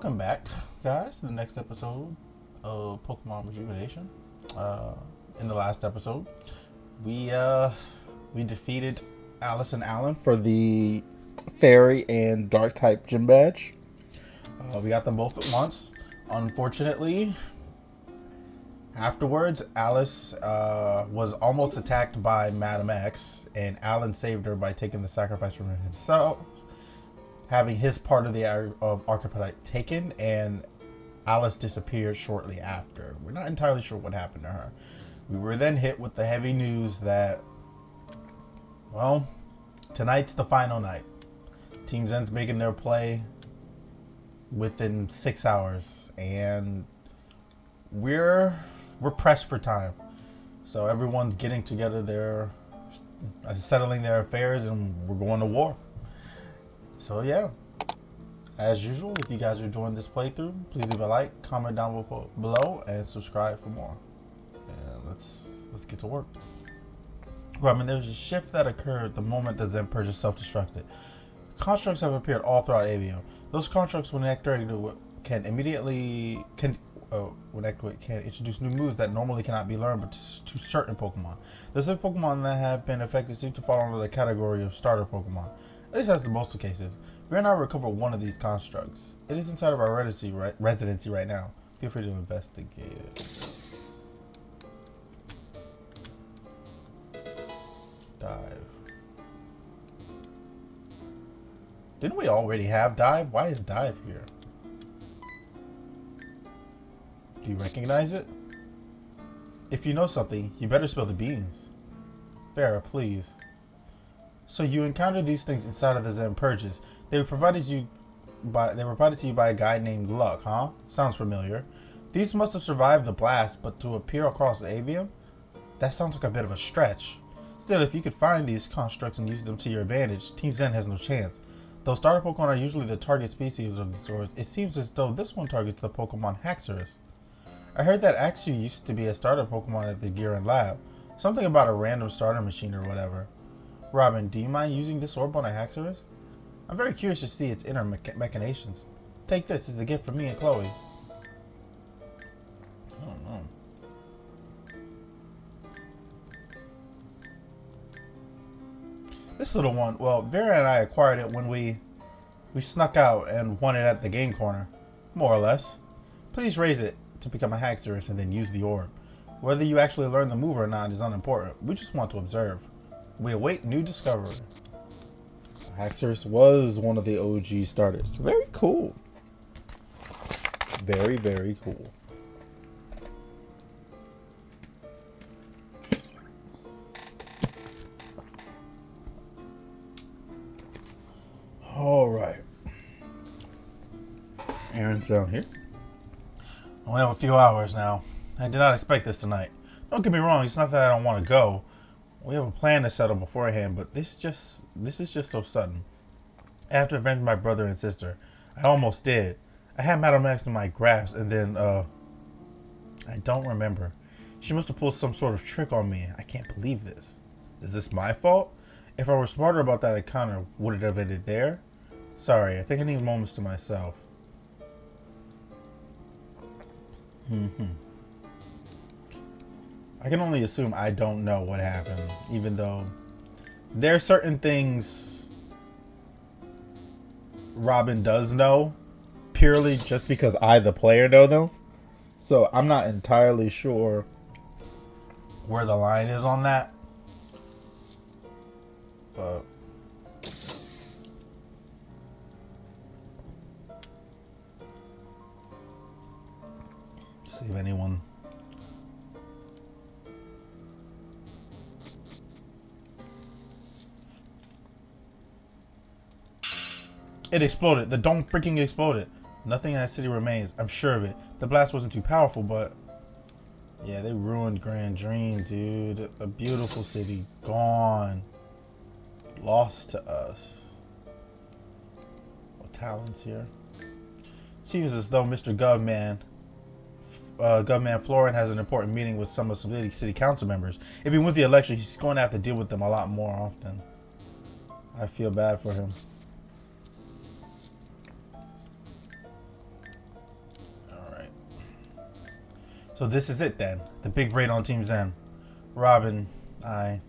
welcome back, guys, to the next episode of Pokemon Rejuvenation. In the last episode, we defeated Alice and Alan for the Fairy and Dark type gym badge. We got them both at once. Unfortunately, afterwards, Alice was almost attacked by Madam X, and Alan saved her by taking the sacrifice from himself, having his part of the Archetype taken, and Alice disappeared shortly after. We're not entirely sure what happened to her. We were then hit with the heavy news that, well, tonight's the final night. Team Zen's making their play within 6 hours, and we're pressed for time. So everyone's getting together, they're settling their affairs, and we're going to war. So yeah, as usual, if you guys are enjoying this playthrough, please leave a like, comment down below, and subscribe for more. And let's get to work. Well, I mean, there's a shift that occurred the moment the Zen purge self-destructed. Constructs have appeared all throughout Avium. Those constructs, when activated, can introduce new moves that normally cannot be learned, but to certain Pokemon. The same Pokemon that have been affected seem to fall under the category of starter Pokemon. At least that's the most of cases. We are now recovered one of these constructs. It is inside of our residency right now. Feel free to investigate it. Dive. Didn't we already have Dive? Why is Dive here? Do you recognize it? If you know something, you better spill the beans. Farrah, please. So you encountered these things inside of the Zen purges. They were provided to you by a guy named Luck, huh? Sounds familiar. These must have survived the blast, but to appear across Avium? That sounds like a bit of a stretch. Still, if you could find these constructs and use them to your advantage, Team Zen has no chance. Though starter Pokemon are usually the target species of the swords, it seems as though this one targets the Pokemon Haxorus. I heard that Axew used to be a starter Pokemon at the Gearin Lab. Something about a random starter machine or whatever. Robin, do you mind using this orb on a Haxorus? I'm very curious to see its inner machinations. Take this as a gift from me and Chloe. I don't know. This little one, well, Vera and I acquired it when we snuck out and won it at the game corner. More or less. Please raise it to become a Haxorus and then use the orb. Whether you actually learn the move or not is unimportant. We just want to observe. We await new discovery. Haxorus was one of the OG starters. Very cool. Very, very cool. Alright. Aaron's down here. Only have a few hours now. I did not expect this tonight. Don't get me wrong, it's not that I don't want to go. We have a plan to settle beforehand, but this is just so sudden. I have to avenge my brother and sister. I almost did. I had Madame X in my grasp, and then, I don't remember. She must have pulled some sort of trick on me. I can't believe this. Is this my fault? If I were smarter about that encounter, would it have ended there? Sorry, I think I need moments to myself. I can only assume I don't know what happened, even though there are certain things Robin does know, purely just because I, the player, know them. So I'm not entirely sure where the line is on that. But see if anyone. It exploded. The dome freaking exploded. Nothing in that city remains. I'm sure of it. The blast wasn't too powerful, but yeah, they ruined Grand Dream, dude. A beautiful city gone. Lost to us. What talents here? Seems as though Mr. Govman Florin has an important meeting with some city council members. If he wins the election, he's going to have to deal with them a lot more often. I feel bad for him. So this is it then. The big raid on Team Zen. Robin, I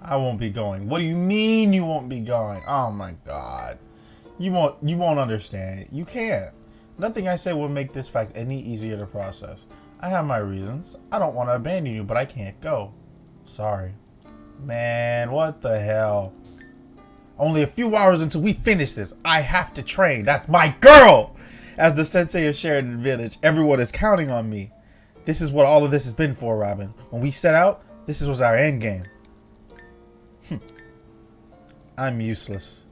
won't be going. What do you mean you won't be going? Oh my god. You won't understand. You can't. Nothing I say will make this fact any easier to process. I have my reasons. I don't want to abandon you, but I can't go. Sorry. Man, what the hell? Only a few hours until we finish this. I have to train. That's my girl! As the sensei of Sheridan Village, everyone is counting on me. This is what all of this has been for, Robin. When we set out, this was our end game. I'm useless.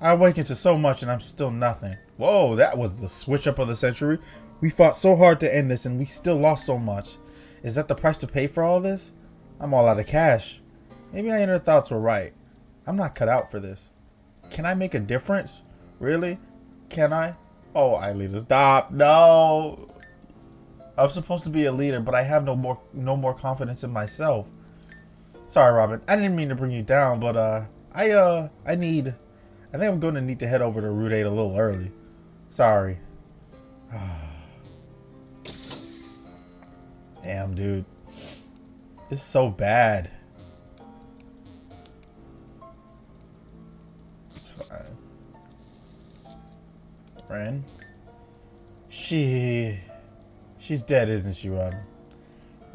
I awakened to so much and I'm still nothing. Whoa, that was the switch up of the century. We fought so hard to end this and we still lost so much. Is that the price to pay for all this? I'm all out of cash. Maybe my inner thoughts were right. I'm not cut out for this. Can I make a difference? Really? Can I? Oh, I leader, stop. No. I'm supposed to be a leader, but I have no more confidence in myself. Sorry, Robin. I didn't mean to bring you down, but I think I'm going to need to head over to Route 8 a little early. Sorry. Damn, dude. This is so bad. It's fine. Ren? She's dead, isn't she, Robin?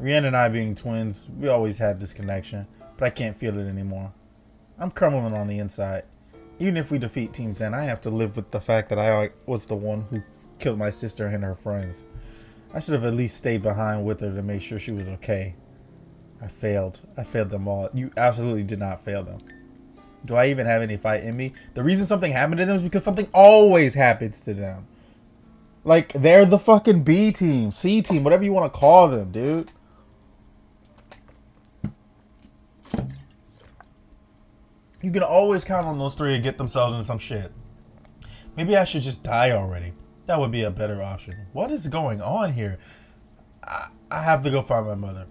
Rihanna and I being twins, we always had this connection, but I can't feel it anymore. I'm crumbling on the inside. Even if we defeat Team Zen, I have to live with the fact that I was the one who killed my sister and her friends. I should have at least stayed behind with her to make sure she was okay. I failed. I failed them all. You absolutely did not fail them. Do I even have any fight in me? The reason something happened to them is because something always happens to them. Like, they're the fucking B team, C team, whatever you want to call them, dude. You can always count on those three to get themselves in some shit. Maybe I should just die already. That would be a better option. What is going on here? I have to go find my mother.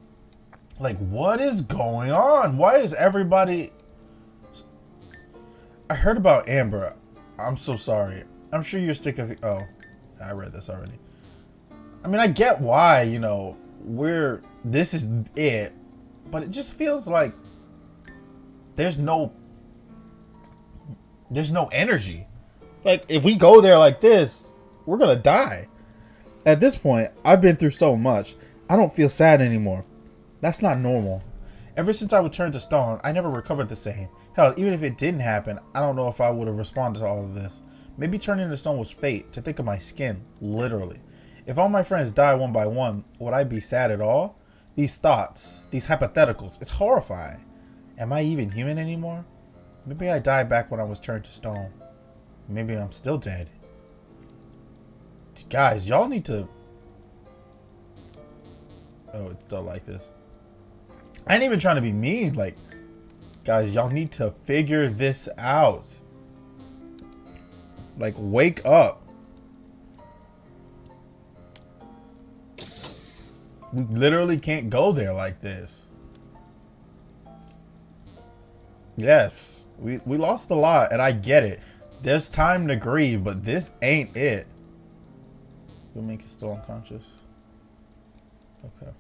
Like, what is going on? Why is everybody... I heard about Amber. I'm so sorry. I'm sure you're sick of... Oh, I read this already. I mean, I get why, you know, this is it. But it just feels like there's no energy. Like, if we go there like this, we're gonna die. At this point, I've been through so much. I don't feel sad anymore. That's not normal. Ever since I returned to Stone, I never recovered the same. Hell, even if it didn't happen, I don't know if I would have responded to all of this. Maybe turning to stone was fate, to think of my skin, literally. If all my friends die one by one, would I be sad at all? These thoughts, these hypotheticals, it's horrifying. Am I even human anymore? Maybe I died back when I was turned to stone. Maybe I'm still dead. Guys, y'all need to... Oh, it's still like this. I ain't even trying to be mean. Like, guys, y'all need to figure this out. Like, wake up. We literally can't go there like this. Yes, we lost a lot, and I get it. There's time to grieve, but this ain't it. You'll make it still unconscious. Okay.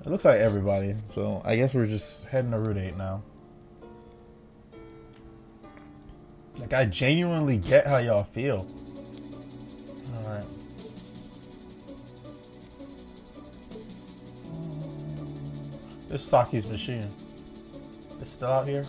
It looks like everybody, so I guess we're just heading to Route 8 now. Like, I genuinely get how y'all feel. Alright. This is Saki's machine. It's still out here?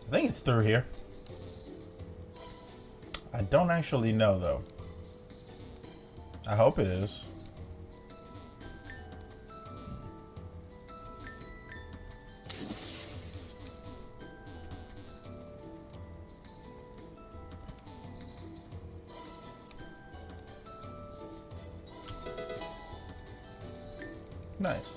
I think it's through here. I don't actually know though. I hope it is. Nice.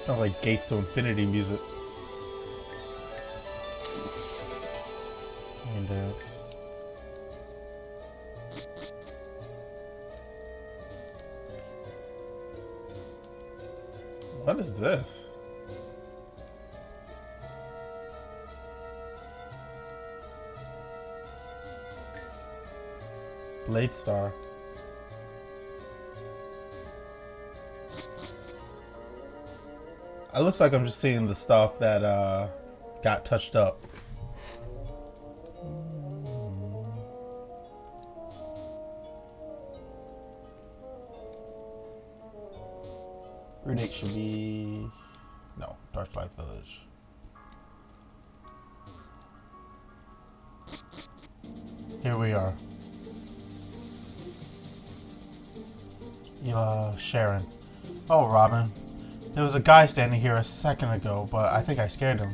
Sounds like Gates to Infinity music. And dance. What is this? Blade Star. It looks like I'm just seeing the stuff that got touched up. Runic should be... No, Darklight Village. Here we are. Sharon. Oh, Robin. There was a guy standing here a second ago, but I think I scared him.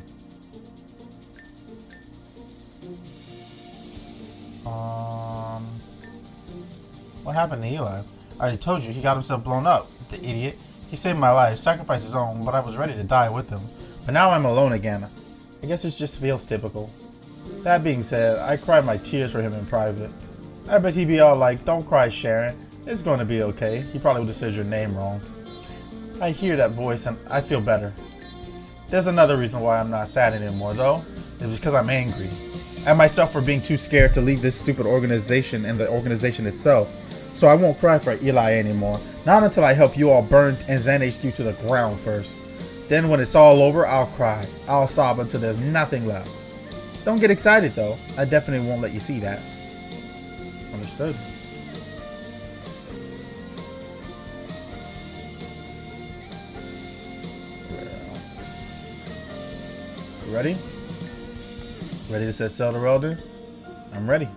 What happened to Eli? I already told you, he got himself blown up. The idiot. He saved my life, sacrificed his own, but I was ready to die with him. But now I'm alone again. I guess it just feels typical. That being said, I cried my tears for him in private. I bet he'd be all like, don't cry, Sharon. It's going to be okay. He probably would have said your name wrong. I hear that voice and I feel better. There's another reason why I'm not sad anymore, though. It's because I'm angry. At myself for being too scared to leave this stupid organization and the organization itself. So I won't cry for Eli anymore. Not until I help you all burn and Zen HQ to the ground first. Then when it's all over, I'll cry. I'll sob until there's nothing left. Don't get excited, though. I definitely won't let you see that. Understood. Ready? Ready to set sail to Reldin? I'm ready.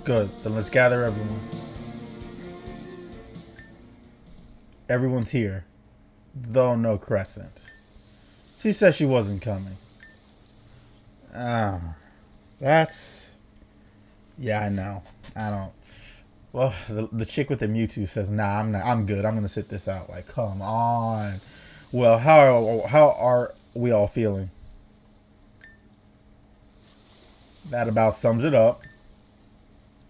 Good. Then let's gather everyone. Everyone's here. Though no Crescent. She said she wasn't coming. That's... Yeah, I know. I don't... Well, the chick with the Mewtwo says, nah, I'm good. I'm going to sit this out. Like, come on. Well, how are we all feeling? That about sums it up.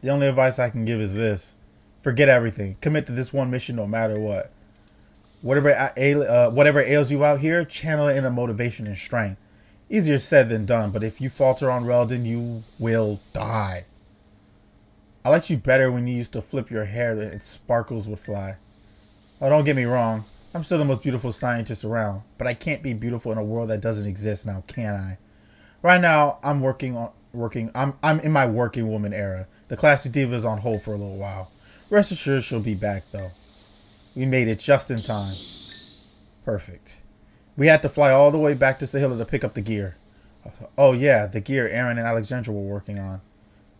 The only advice I can give is this. Forget everything. Commit to this one mission no matter what. Whatever ails you out here, channel it into motivation and strength. Easier said than done, but if you falter on Reldin, you will die. I liked you better when you used to flip your hair and sparkles would fly. Oh, don't get me wrong. I'm still the most beautiful scientist around, but I can't be beautiful in a world that doesn't exist now, can I? Right now, I'm in my working woman era. The classic diva is on hold for a little while. Rest assured she'll be back though. We made it just in time. Perfect. We had to fly all the way back to Seige to pick up the gear. Oh yeah, the gear Aaron and Alexandra were working on.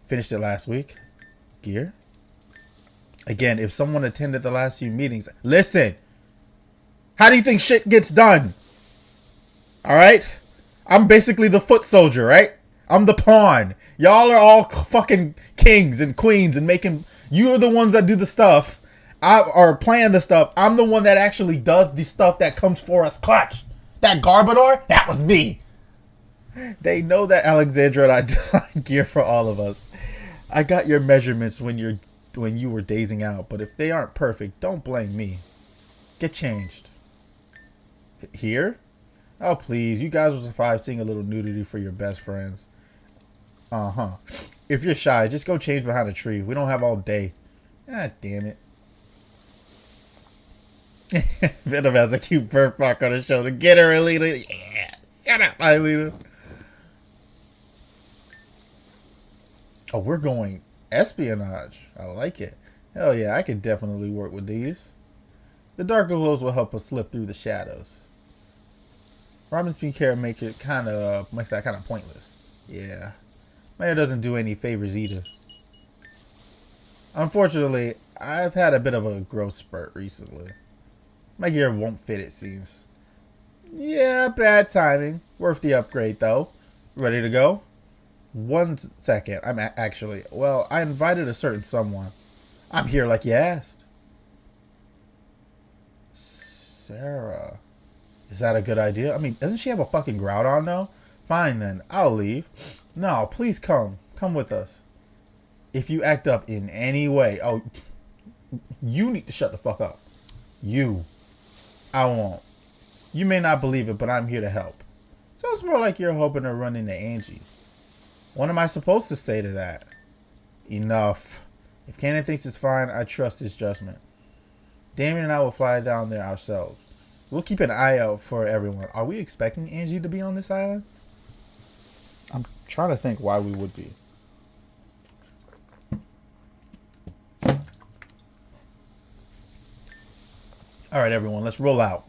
Finished it last week. Gear? Again, if someone attended the last few meetings... Listen! How do you think shit gets done? Alright? I'm basically the foot soldier, right? I'm the pawn. Y'all are all fucking kings and queens and making... You are the ones that do the stuff. Or plan the stuff. I'm the one that actually does the stuff that comes for us clutch. That Garbodor? That was me. They know that Alexandra and I designed gear for all of us. I got your measurements when you were dazing out, but if they aren't perfect, don't blame me. Get changed. Here? Oh, please. You guys will survive seeing a little nudity for your best friends. Uh-huh. If you're shy, just go change behind a tree. We don't have all day. Ah, damn it. Venom has a cute birthmark on his shoulder. Get her, Alita. Yeah. Shut up, Alita. Oh, we're going espionage. I like it. Hell yeah, I could definitely work with these. The darker glows will help us slip through the shadows. Robin's being care make it makes that kind of pointless. Yeah. Mayor doesn't do any favors either. Unfortunately, I've had a bit of a growth spurt recently. My gear won't fit, it seems. Yeah, bad timing. Worth the upgrade, though. Ready to go? 1 second. Well, I invited a certain someone. I'm here like you asked. Sarah. Is that a good idea? I mean, doesn't she have a fucking Groudon, though? Fine, then. I'll leave. No, please come. Come with us. If you act up in any way... Oh, you need to shut the fuck up. You. I won't. You may not believe it, but I'm here to help. Sounds more like you're hoping to run into Angie. What am I supposed to say to that? Enough. If Cannon thinks it's fine, I trust his judgment. Damien and I will fly down there ourselves. We'll keep an eye out for everyone. Are we expecting Angie to be on this island? I'm trying to think why we would be. Alright, everyone, let's roll out.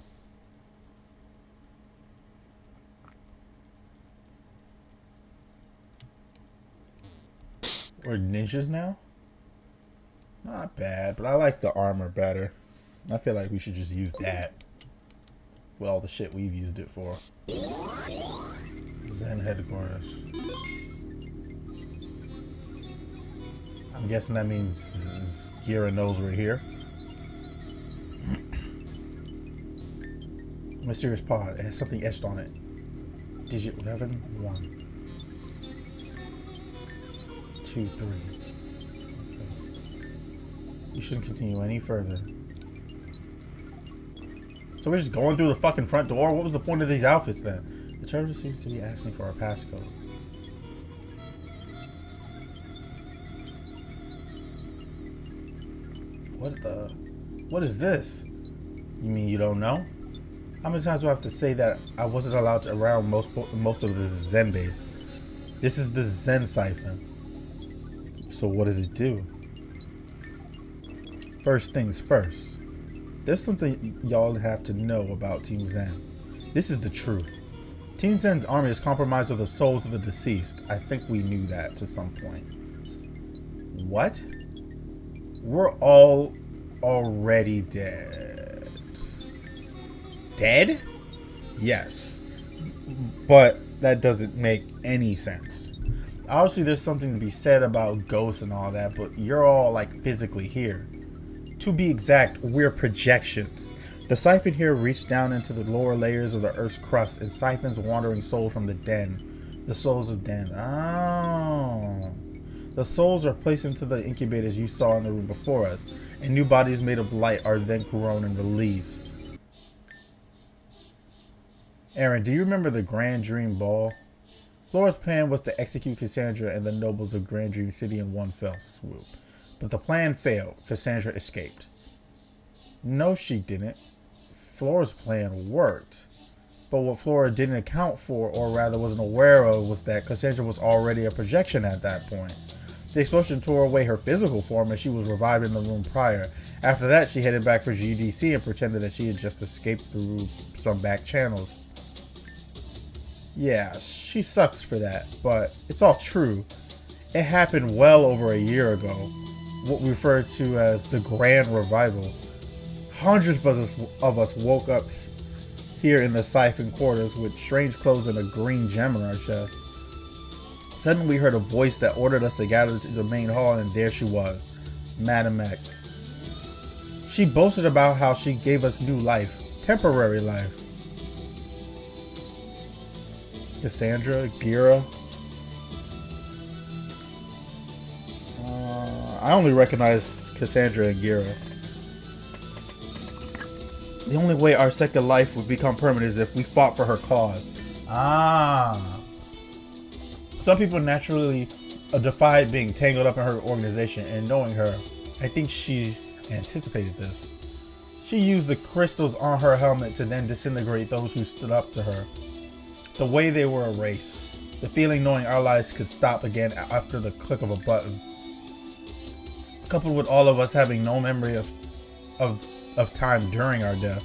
We're ninjas now? Not bad, but I like the armor better. I feel like we should just use that. With all the shit we've used it for. Zen headquarters. I'm guessing that means Gira knows we're here. Mysterious pod. It has something etched on it. Digit 11, 1. 2, 3. Okay. You shouldn't continue any further. So we're just going through the fucking front door? What was the point of these outfits then? The terminal seems to be asking for our passcode. What is this? You mean you don't know? How many times do I have to say that I wasn't allowed to around most of the Zen base? This is the Zen siphon. So what does it do? First things first. There's something y'all have to know about Team Zen. This is the truth. Team Zen's army is compromised with the souls of the deceased. I think we knew that to some point. What? We're all already dead. Dead? Yes. But that doesn't make any sense. Obviously there's something to be said about ghosts and all that, but you're all like physically here. To be exact, we're projections. The siphon here reached down into the lower layers of the Earth's crust and siphons wandering souls from the den. The souls of den. Oh. The souls are placed into the incubators you saw in the room before us, and new bodies made of light are then grown and released. Aaron, do you remember the Grand Dream Ball? Flora's plan was to execute Cassandra and the nobles of Grand Dream City in one fell swoop. But the plan failed. Cassandra escaped. No, she didn't. Flora's plan worked. But what Flora didn't account for, or rather wasn't aware of, was that Cassandra was already a projection at that point. The explosion tore away her physical form and she was revived in the room prior. After that, she headed back for GDC and pretended that she had just escaped through some back channels. Yeah, she sucks for that, but it's all true. It happened well over a year ago. What we refer to as the Grand Revival. Hundreds of us woke up here in the siphon quarters with strange clothes and a green gem in our chest. Suddenly we heard a voice that ordered us to gather to the main hall, and there she was, Madam X. She boasted about how she gave us new life, temporary life. Cassandra, Gira. I only recognize Cassandra and Gira. The only way our second life would become permanent is if we fought for her cause. Ah. Some people naturally defied being tangled up in her organization, and knowing her, I think she anticipated this. She used the crystals on her helmet to then disintegrate those who stood up to her. The way they were erased. The feeling knowing our lives could stop again after the click of a button. Coupled with all of us having no memory of time during our death,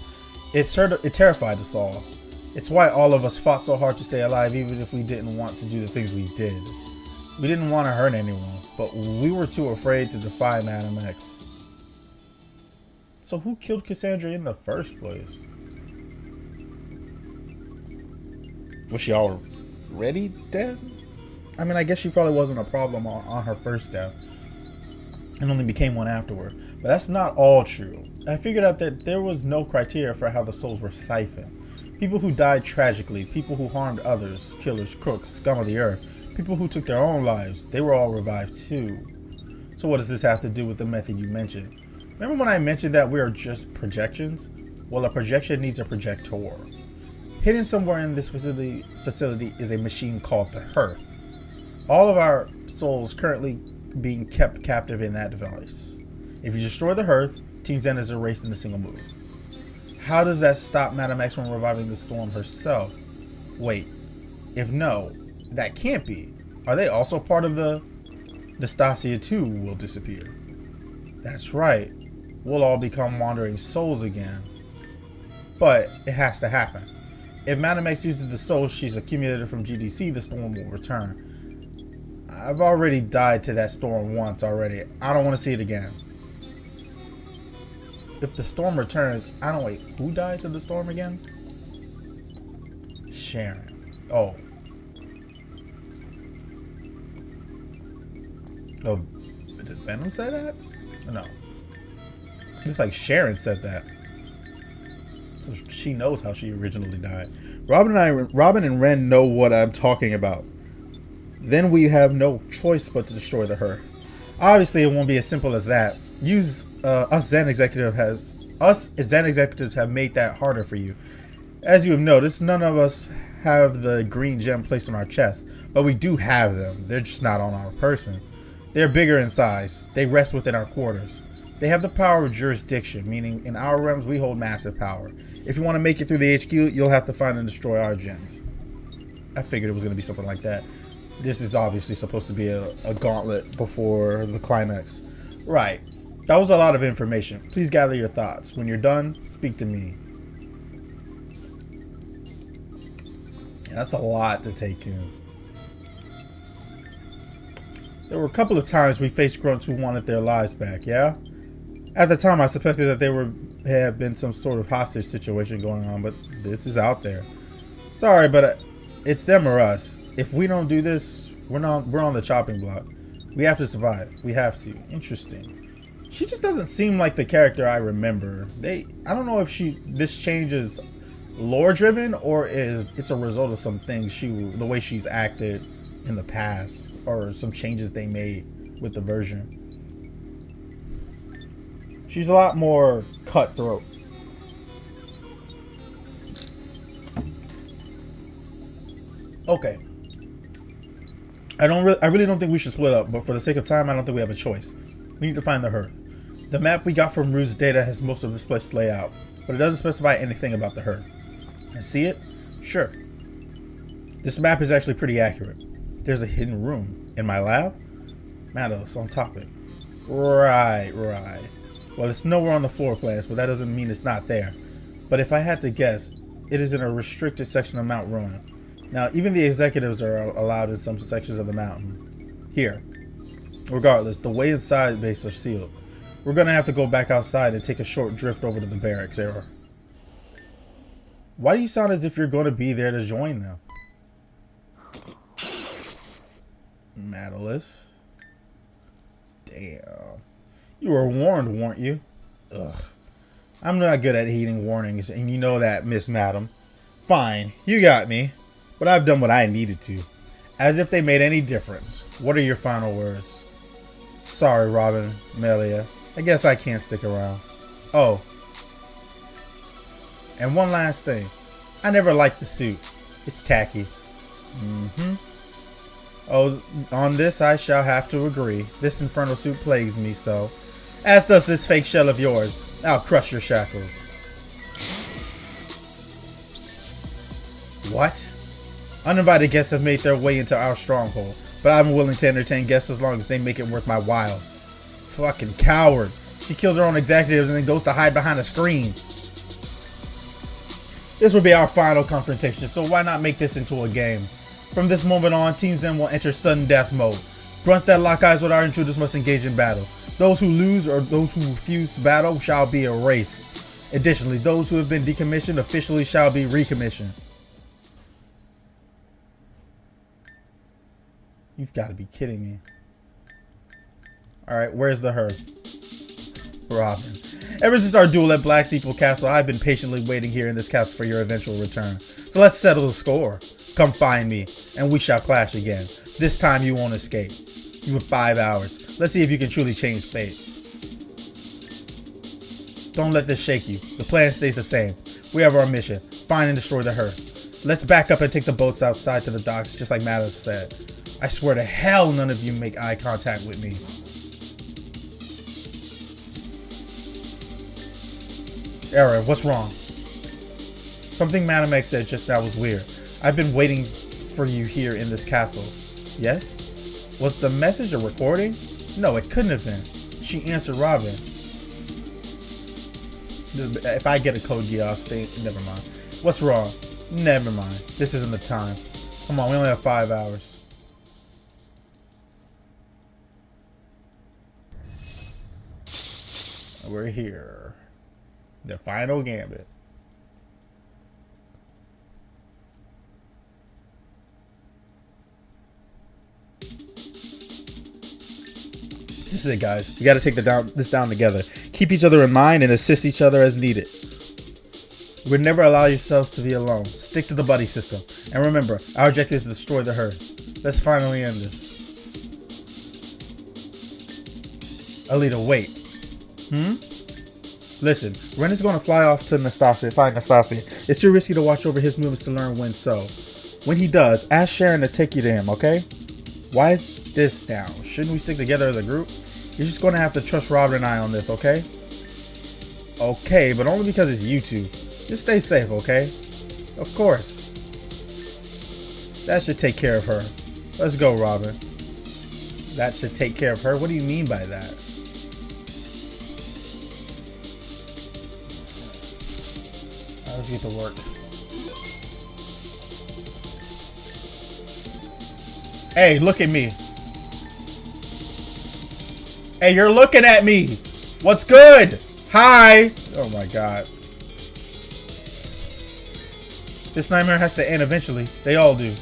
it terrified us all. It's why all of us fought so hard to stay alive, even if we didn't want to do the things we did. We didn't want to hurt anyone, but we were too afraid to defy Madam X. So who killed Cassandra in the first place? Was she already dead? I mean, I guess she probably wasn't a problem on her first death and only became one afterward. But that's not all true. I figured out that there was no criteria for how the souls were siphoned. People who died tragically, people who harmed others, killers, crooks, scum of the earth, people who took their own lives, they were all revived too. So what does this have to do with the method you mentioned? Remember when I mentioned that we are just projections? Well, a projection needs a projector. Hidden somewhere in this facility is a machine called the Hearth. All of our souls currently being kept captive in that device. If you destroy the Hearth, Team Zen is erased in a single move. How does that stop Madam X from reviving the Storm herself? Wait, if no, that can't be. Are they also part of the Nastasia too will disappear? That's right. We'll all become wandering souls again. But it has to happen. If Madam X uses the souls she's accumulated from GDC, the Storm will return. I've already died to that Storm once already. I don't want to see it again. If the Storm returns, I don't wait. Who died to the Storm again? Sharon. Oh. Oh, did Venom say that? No. Looks like Sharon said that. So she knows how she originally died. Robin and Ren know what I'm talking about. Then we have no choice but to destroy the Hearth. Obviously, it won't be as simple as that. Us Zen executives have made that harder for you. As you have noticed, none of us have the green gem placed on our chest, but we do have them. They're just not on our person. They're bigger in size. They rest within our quarters. They have the power of jurisdiction, meaning in our realms we hold massive power. If you want to make it through the HQ, you'll have to find and destroy our gems. I figured it was going to be something like that. This is obviously supposed to be a gauntlet before the climax. Right. That was a lot of information. Please gather your thoughts. When you're done, speak to me. Yeah, that's a lot to take in. There were a couple of times we faced grunts who wanted their lives back, yeah? At the time, I suspected that there had been some sort of hostage situation going on, but this is out there. Sorry, but it's them or us. If we don't do this, we're on the chopping block. We have to survive. We have to. Interesting. She just doesn't seem like the character I remember. I don't know if this change is lore driven or if it's a result of some things the way she's acted in the past or some changes they made with the version. She's a lot more cutthroat. Okay. I really don't think we should split up, but for the sake of time, I don't think we have a choice. We need to find the Hearth. The map we got from Rue's data has most of this place laid out, but it doesn't specify anything about the Hearth. And see it? Sure. This map is actually pretty accurate. There's a hidden room. In my lab? Matos, on topic. Right. Well, it's nowhere on the floor plans, but that doesn't mean it's not there. But if I had to guess, it is in a restricted section of Mount Ruin. Now, even the executives are allowed in some sections of the mountain. Here. Regardless, the way inside base are sealed. We're going to have to go back outside and take a short drift over to the barracks area. Why do you sound as if you're going to be there to join them? Matalus. Damn. You were warned, weren't you? Ugh. I'm not good at heeding warnings, and you know that, Miss Madam. Fine, you got me. But I've done what I needed to. As if they made any difference. What are your final words? Sorry, Robin, Melia. I guess I can't stick around. Oh. And one last thing. I never liked the suit. It's tacky. Oh, on this I shall have to agree. This infernal suit plagues me so. As does this fake shell of yours. I'll crush your shackles. What? Uninvited guests have made their way into our stronghold, but I'm willing to entertain guests as long as they make it worth my while. Fucking coward. She kills her own executives and then goes to hide behind a screen. This will be our final confrontation, so why not make this into a game? From this moment on, Team Zen will enter sudden death mode. Grunts that lock eyes with our intruders must engage in battle. Those who lose or those who refuse to battle shall be erased. Additionally, those who have been decommissioned officially shall be recommissioned. You've got to be kidding me. Alright, where's the herd? Robin. Ever since our duel at Black Steeple Castle, I've been patiently waiting here in this castle for your eventual return. So let's settle the score. Come find me, and we shall clash again. This time you won't escape. You have 5 hours. Let's see if you can truly change fate. Don't let this shake you. The plan stays the same. We have our mission. Find and destroy the herd. Let's back up and take the boats outside to the docks, just like Matta said. I swear to hell none of you make eye contact with me. Era, what's wrong? Something Madame said just now was weird. I've been waiting for you here in this castle. Yes? Was the message a recording? No, it couldn't have been. She answered Robin. If I get a code gear, I'll stay. Never mind. What's wrong? Never mind. This isn't the time. Come on, we only have 5 hours. We're here. The final gambit. This is it, guys. We got to take this down together. Keep each other in mind and assist each other as needed. We'll never allow yourselves to be alone. Stick to the buddy system. And remember, our objective is to destroy the herd. Let's finally end this. Alita, wait. Listen, Ren is going to fly off to Nastasia, find Nastasia. It's too risky to watch over his movements to learn when so. When he does, ask Sharon to take you to him, okay? Why is this now? Shouldn't we stick together as a group? You're just going to have to trust Robin and I on this, okay? Okay, but only because it's you two. Just stay safe, okay? Of course. That should take care of her. Let's go, Robin. That should take care of her? What do you mean by that? Let's get to work. Hey, look at me. Hey, you're looking at me. What's good? Hi. Oh my god. This nightmare has to end eventually. They all do.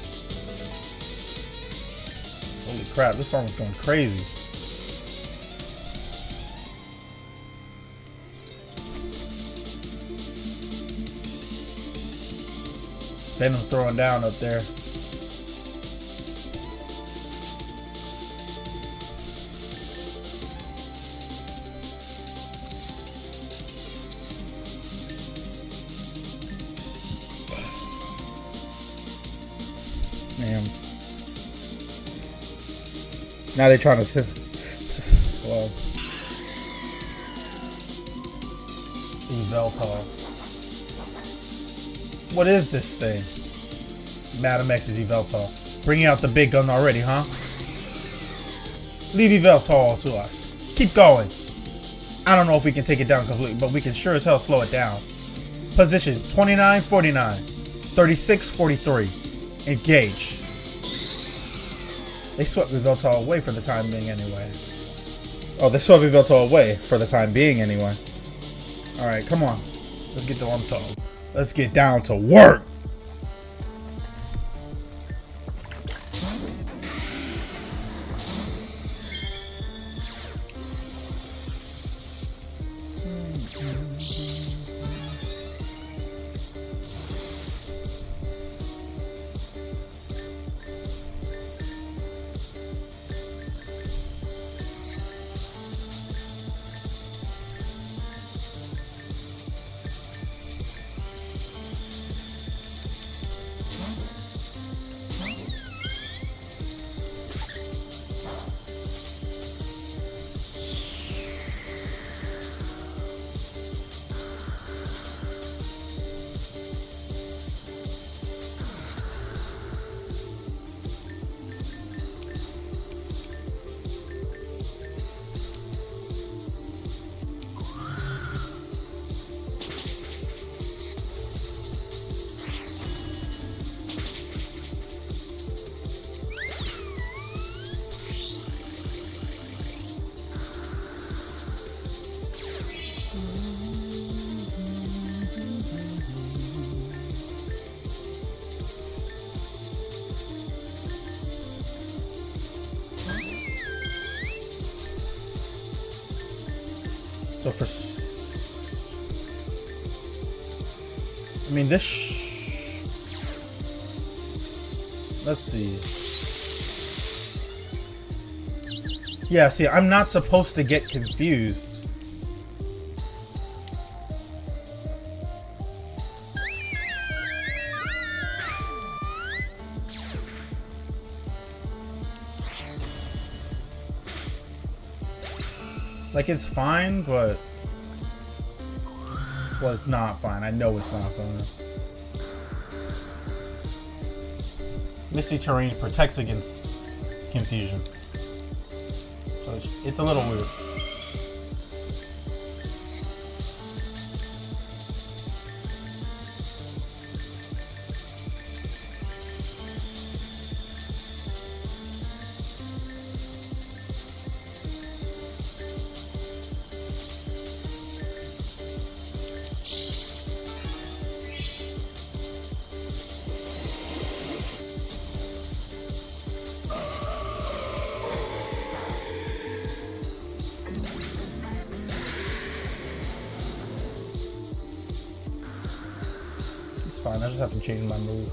Holy crap, this song is going crazy. Venom's throwing down up there. Man. Now they're trying to well. Eveltal. What is this thing? Madame X is Eveltal. Bringing out the big gun already, huh? Leave Eveltal to us. Keep going. I don't know if we can take it down completely, but we can sure as hell slow it down. Position 2949. 3643. Engage. They swept Eveltal away for the time being anyway. Oh, they swept Eveltal away for the time being anyway. Alright, come on. Let's get to what I'm talking. Let's get down to work. So for... I mean, this... Let's see. Yeah, see, I'm not supposed to get confused. Like, it's fine, but... Well, it's not fine. I know it's not fine. Misty terrain protects against confusion. So it's a little weird. Fine, I just have to change my move.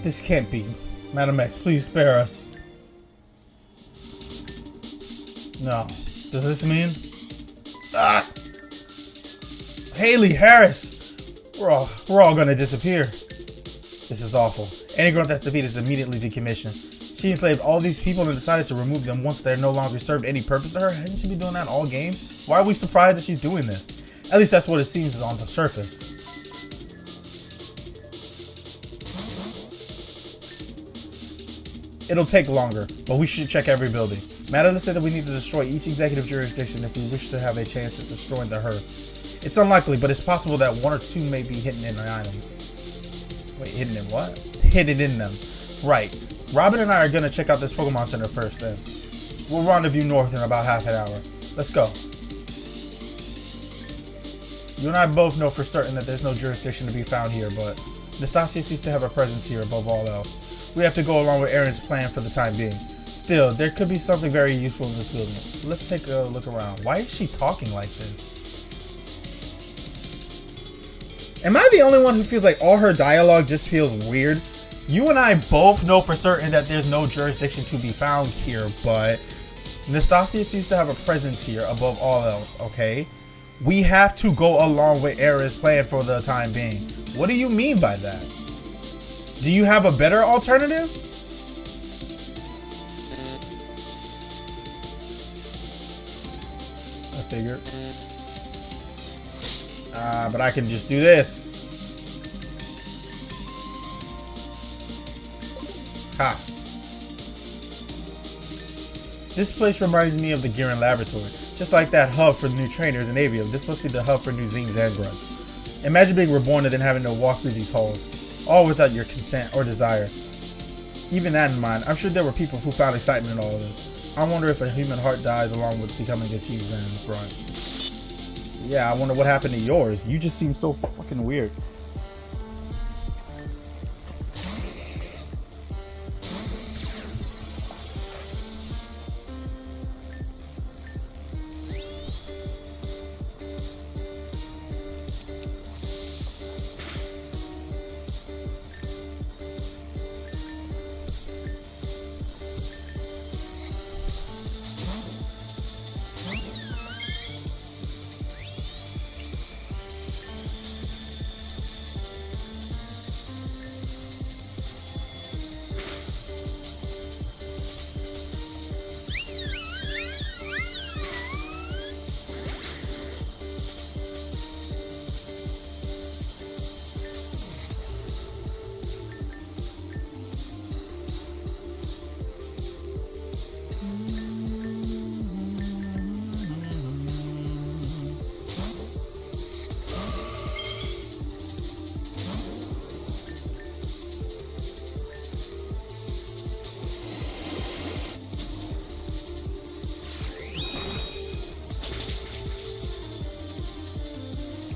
This can't be. Madam X, please spare us. No. Does this mean? Ah! Haley, Harris! We're all gonna disappear. This is awful. Any grunt that's defeated is immediately decommissioned. She enslaved all these people and decided to remove them once they're no longer served any purpose to her. Hadn't she been doing that all game? Why are we surprised that she's doing this? At least that's what it seems on the surface. It'll take longer, but we should check every building. Madeline said that we need to destroy each executive jurisdiction if we wish to have a chance at destroying the herd. It's unlikely, but it's possible that one or two may be hidden in an item. Wait, hidden in what? Hidden in them. Right. Robin and I are going to check out this Pokemon Center first then. We'll rendezvous north in about half an hour. Let's go. You and I both know for certain that there's no jurisdiction to be found here, but Nastasia seems to have a presence here above all else. We have to go along with Aaron's plan for the time being. Still, there could be something very useful in this building. Let's take a look around. Why is she talking like this? Am I the only one who feels like all her dialogue just feels weird? You and I both know for certain that there's no jurisdiction to be found here, but Nastasia seems to have a presence here above all else, okay? We have to go along with Aaron's plan for the time being. What do you mean by that? Do you have a better alternative? I figured. But I can just do this. Ha. This place reminds me of the Giran Laboratory. Just like that hub for new trainers in Avium, this must be the hub for new zines and grunts. Imagine being reborn and then having to walk through these halls, all without your consent or desire. Even that in mind, I'm sure there were people who found excitement in all of this. I wonder if a human heart dies along with becoming a T-Zen grunt. Yeah, I wonder what happened to yours. You just seem so fucking weird.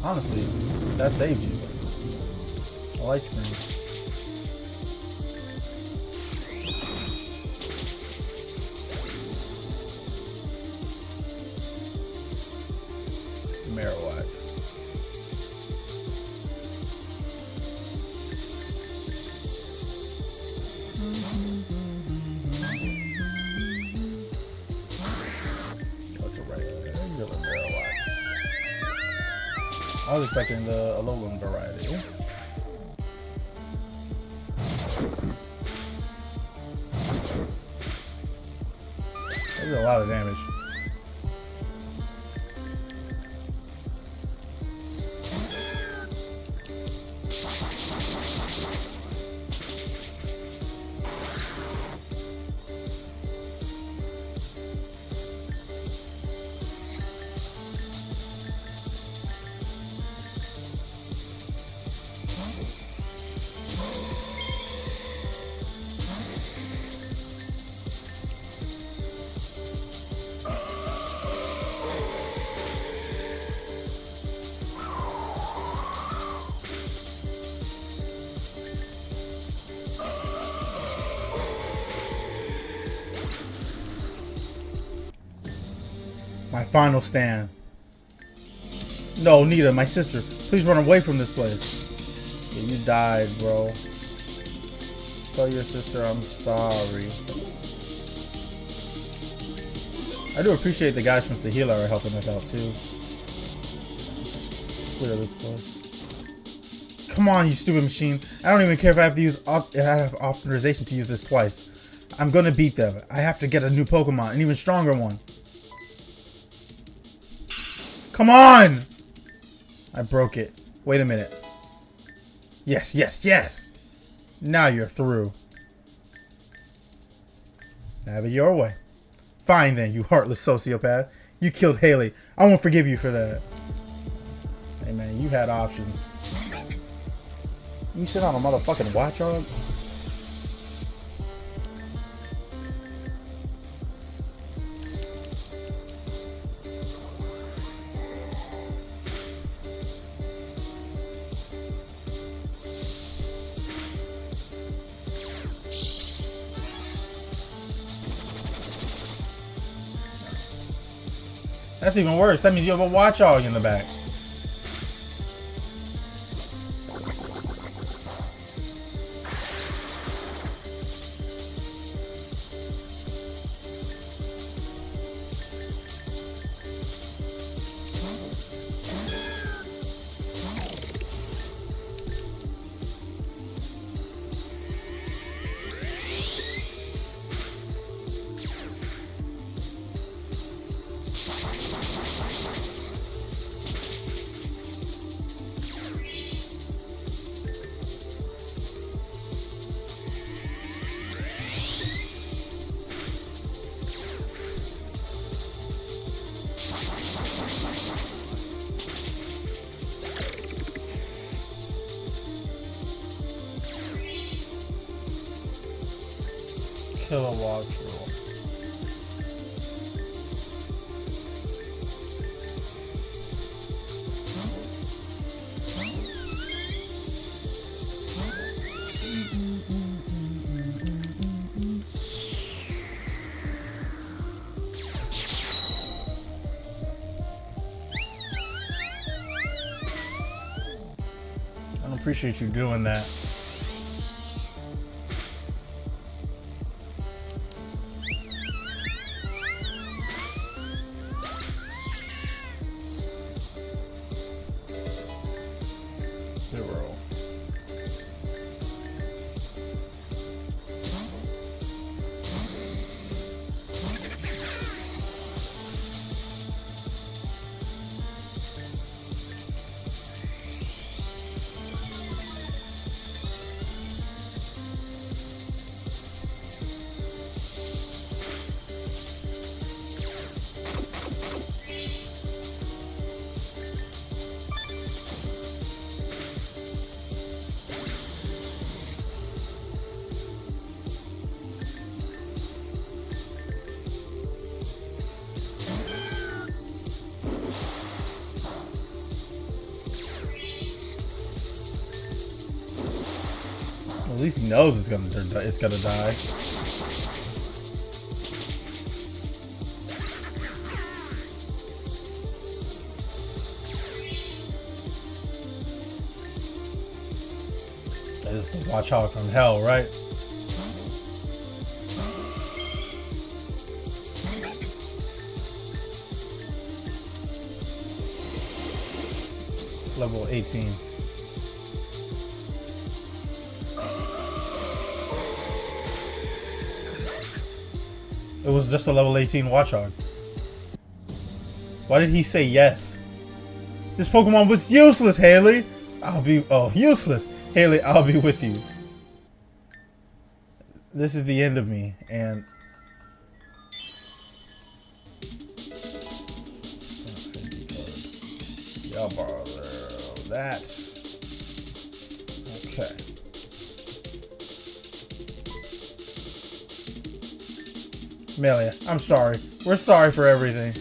Honestly, that saved you. A light screen. Marowak. That's a regular Marowak. I was expecting the Alolan variety. That did a lot of damage. My final stand. No, Nita, my sister. Please run away from this place. Yeah, you died, bro. Tell your sister I'm sorry. I do appreciate the guys from Seige are helping us out, too. Let's clear this place. Come on, you stupid machine. I don't even care if I have to use if I have authorization to use this twice. I'm gonna beat them. I have to get a new Pokemon, an even stronger one. Come on! I broke it. Wait a minute. Yes, yes, yes! Now you're through. Have it your way. Fine then, you heartless sociopath. You killed Haley. I won't forgive you for that. Hey man, you had options. You sit on a motherfucking watchdog? That's even worse. That means you have a watchdog in the back. Kilowatt roll. I don't appreciate you doing that. least he knows it's gonna die. This is the Watchhog from hell, right? Level 18. It was just a level 18 Watchhog. Why did he say yes? This Pokemon was useless, Haley. Useless. Haley, I'll be with you. This is the end of me, and y'all borrow that. Okay. Melia, I'm sorry. We're sorry for everything.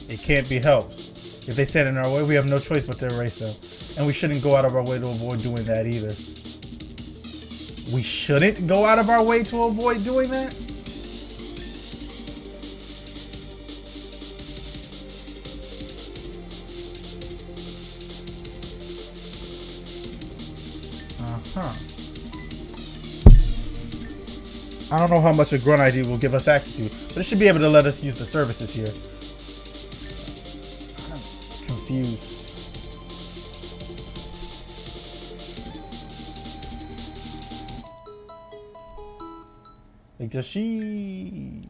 It can't be helped. If they stand in our way, we have no choice but to erase them. And we shouldn't go out of our way to avoid doing that either. We shouldn't go out of our way to avoid doing that? I don't know how much a grunt ID will give us access to, but it should be able to let us use the services here. I'm confused. Like, does she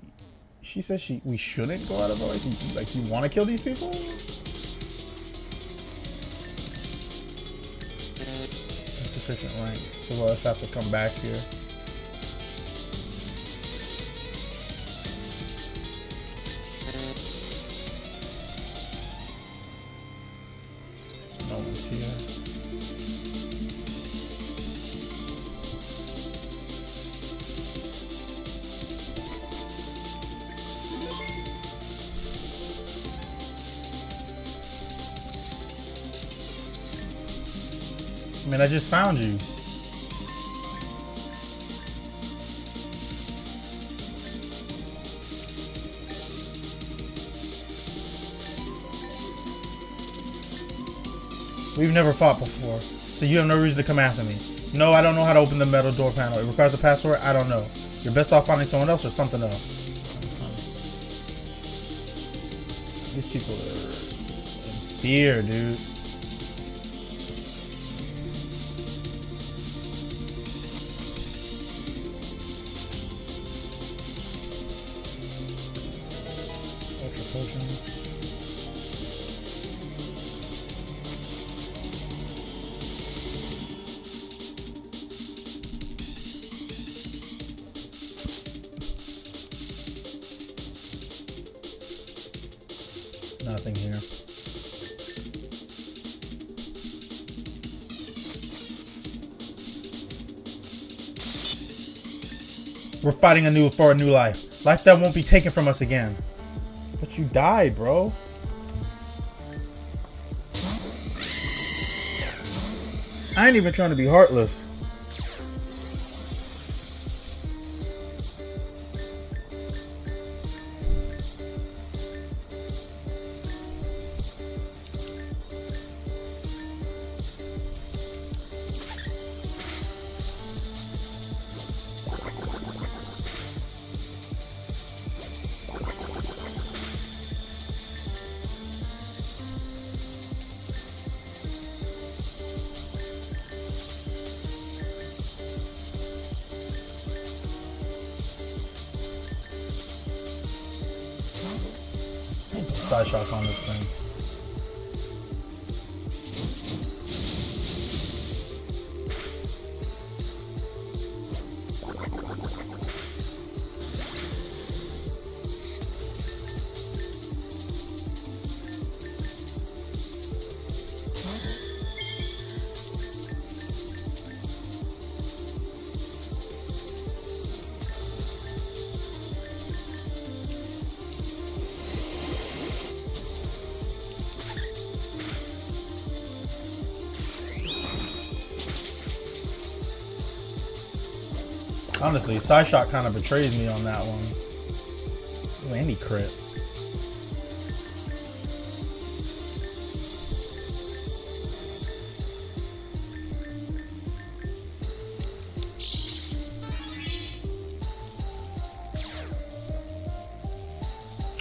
says we shouldn't go out of our way? Like, you want to kill these people? Insufficient rank, so we'll just have to come back here. No one's here. I mean, I just found you. We've never fought before, so you have no reason to come after me. No, I don't know how to open the metal door panel. It requires a password? I don't know. You're best off finding someone else or something else. These people are in fear, dude. Ultra potions. Nothing here. We're fighting for a new life. Life that won't be taken from us again. But you died, bro. I ain't even trying to be heartless. Side shock on this thing. Honestly, side shot kind of betrays me on that one. Ooh, and he crit.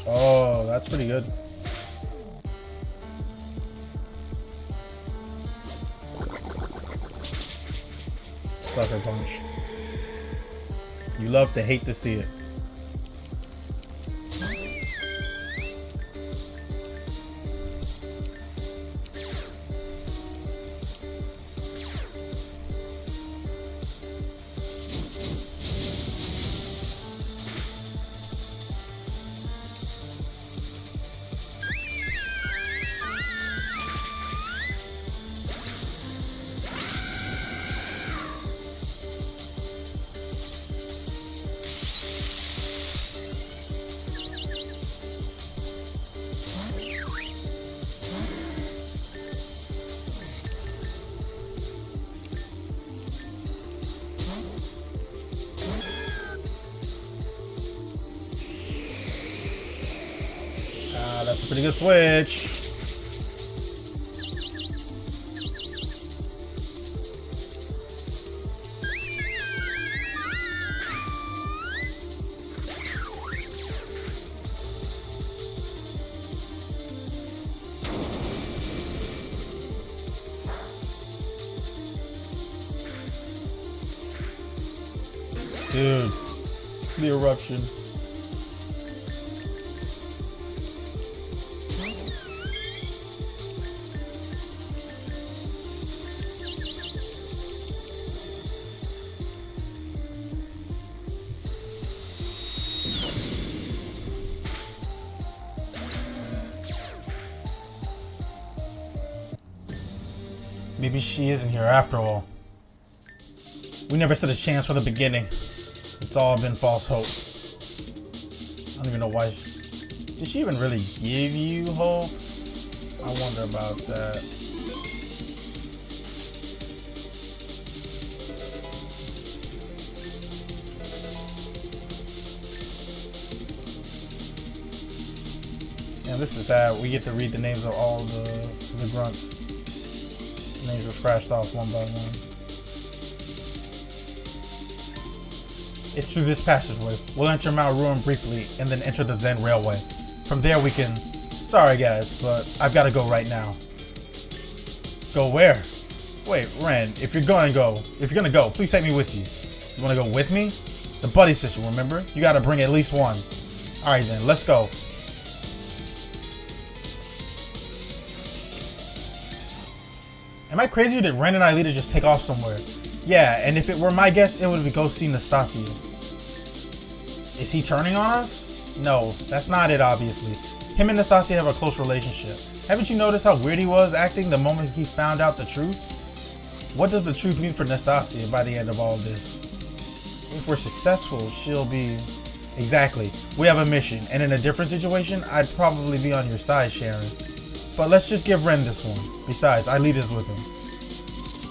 Oh, that's pretty good. Sucker punch. You love to hate to see it. That's a pretty good switch. Dude, the eruption. Maybe she isn't here after all. We never stood a chance from the beginning. It's all been false hope. I don't even know why. Did she even really give you hope? I wonder about that. And this is sad. We get to read the names of all the grunts. Names were scratched off one by one. It's through this passageway. We'll enter Mount Ruin briefly and then enter the Zen Railway. From there we can... Sorry guys, but I've got to go right now. Go where? Wait, Ren, if you're gonna go, please take me with you. You wanna go with me? The buddy system, remember? You gotta bring at least one. Alright then, let's go. Am I crazy or did Ren and Aelita just take off somewhere? Yeah, and if it were my guess, it would be go see Nastasia. Is he turning on us? No, that's not it, obviously. Him and Nastasia have a close relationship. Haven't you noticed how weird he was acting the moment he found out the truth? What does the truth mean for Nastasia by the end of all this? If we're successful, she'll be... Exactly. We have a mission, and in a different situation, I'd probably be on your side, Sharon. But let's just give Ren this one. Besides, Aelita's with him.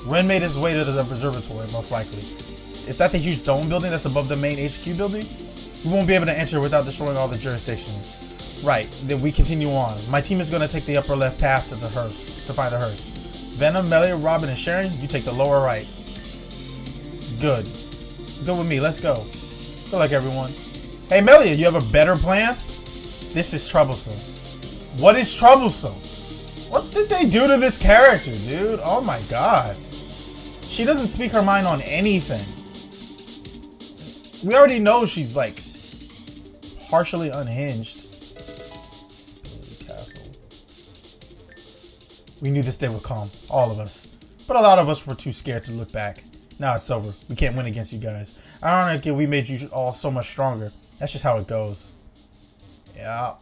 Ren made his way to the observatory, most likely. Is that the huge dome building that's above the main HQ building? We won't be able to enter without destroying all the jurisdictions. Right, then we continue on. My team is going to take the upper left path to the hearth, to find the hearth. Venom, Melia, Robin, and Sharon, you take the lower right. Good. Go with me, let's go. Good luck, everyone. Hey, Melia, you have a better plan? This is troublesome. What is troublesome? What did they do to this character, dude? Oh my god. She doesn't speak her mind on anything. We already know she's like partially unhinged. Castle. We knew this day would come, all of us. But a lot of us were too scared to look back. Now it's over. We can't win against you guys. Ironically, we made you all so much stronger. That's just how it goes. Yeah.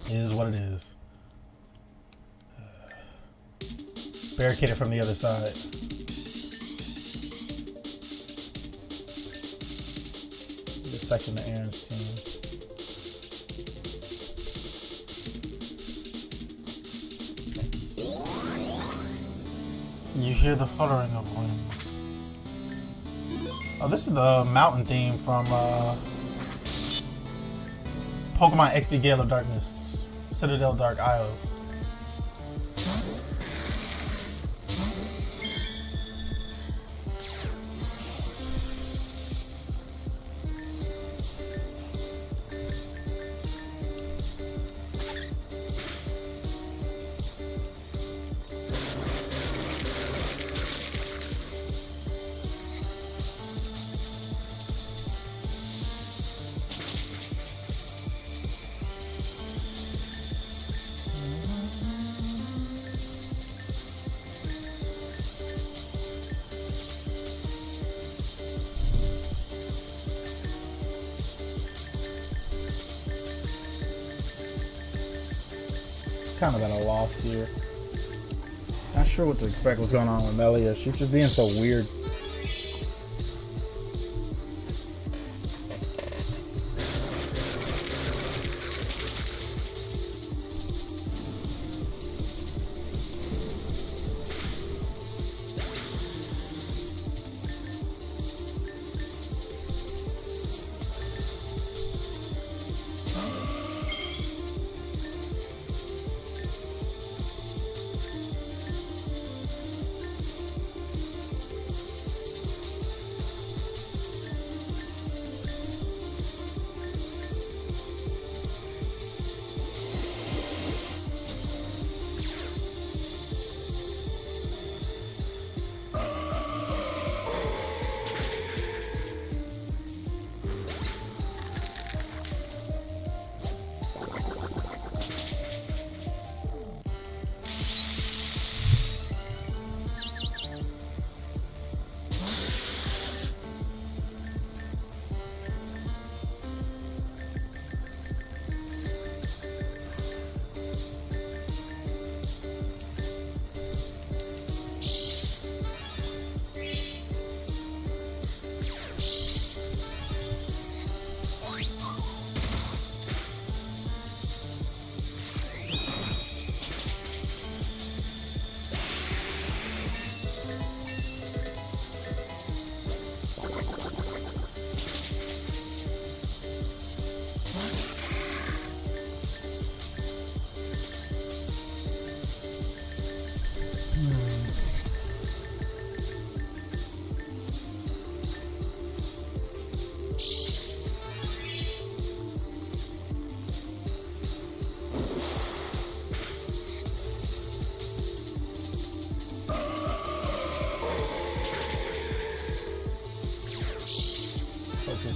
It is what it is. Barricaded from the other side. This section of Aaron's team. You hear the fluttering of wings. Oh, this is the mountain theme from Pokemon XD Gale of Darkness, Citadel Dark Isles. Kind of at a loss here. Not sure what to expect. What's going on with Melia? She's just being so weird.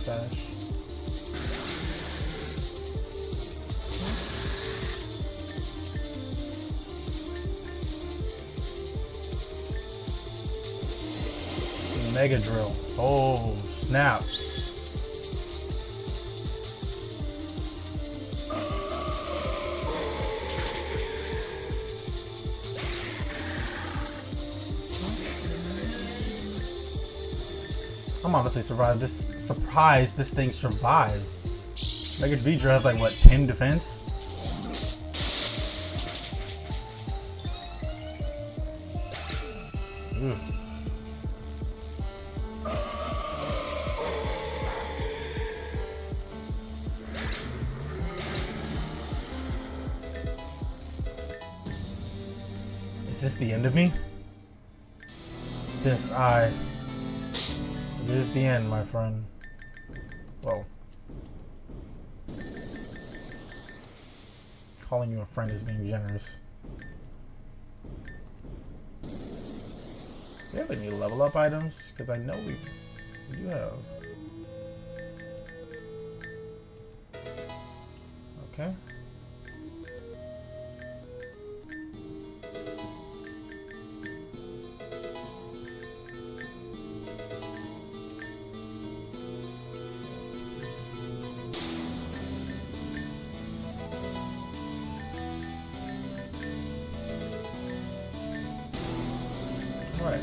Sash. Mega Drill. Oh, snap. I'm honestly surprised this thing survived. Mega Vidra has like what, 10 defense? Ugh. Is this the end of me? It is the end, my friend. Well, calling you a friend is being generous. Do you have any level up items? Because I know we do have. Okay. Right.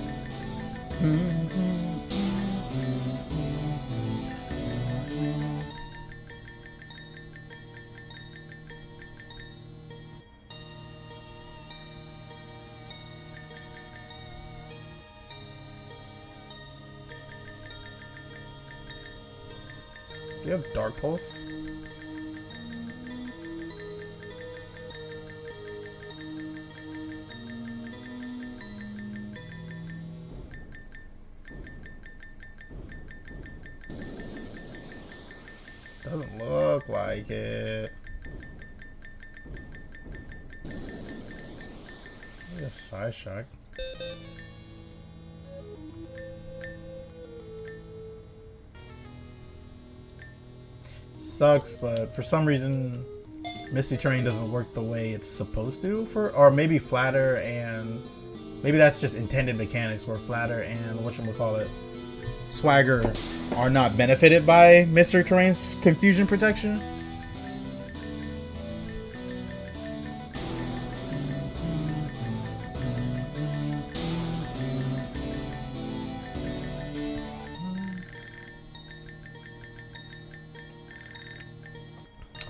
Do you have Dark Pulse? Doesn't look like it. We have Side Shock. Sucks, but for some reason Misty Terrain doesn't work the way it's supposed to or maybe Flatter and maybe that's just intended mechanics where Flatter and whatchamacallit Swagger are not benefited by Misty Terrain's confusion protection.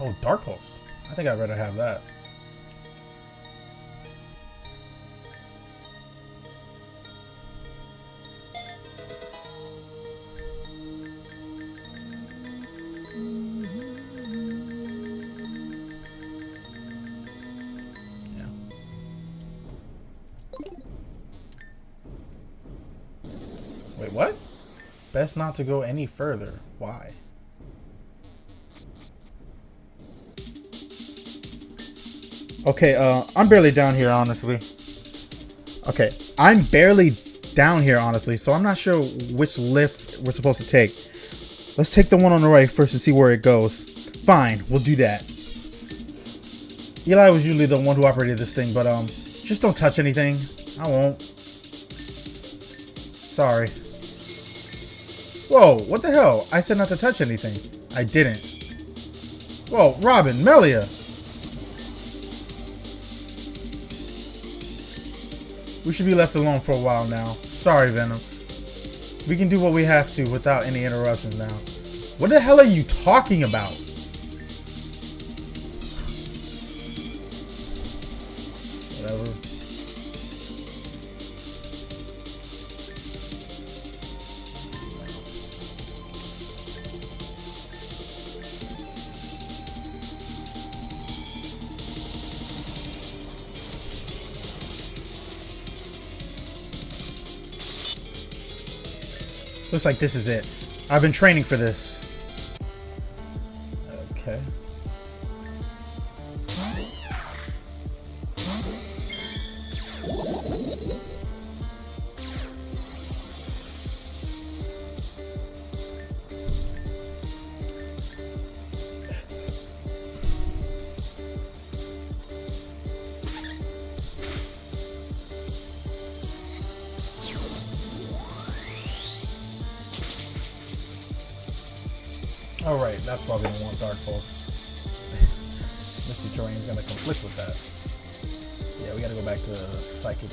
Oh, Dark Pulse. I think I'd rather have that. Yeah. Wait, what? Best not to go any further. Why? Okay, I'm barely down here, honestly. Okay, I'm barely down here, honestly, so I'm not sure which lift we're supposed to take. Let's take the one on the right first and see where it goes. Fine, we'll do that. Eli was usually the one who operated this thing, but just don't touch anything. I won't. Sorry. Whoa, what the hell? I said not to touch anything. I didn't. Whoa, Robin, Melia. We should be left alone for a while now. Sorry, Venom. We can do what we have to without any interruptions now. What the hell are you talking about? Whatever. Looks like this is it. I've been training for this. Okay. Oh right, that's why we don't want Dark Pulse. Misty Terrain's gonna conflict with that. Yeah, we gotta go back to Psychic.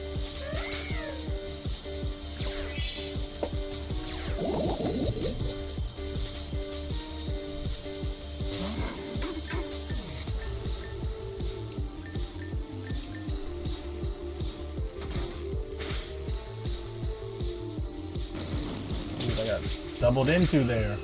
Dude, I got doubled into there.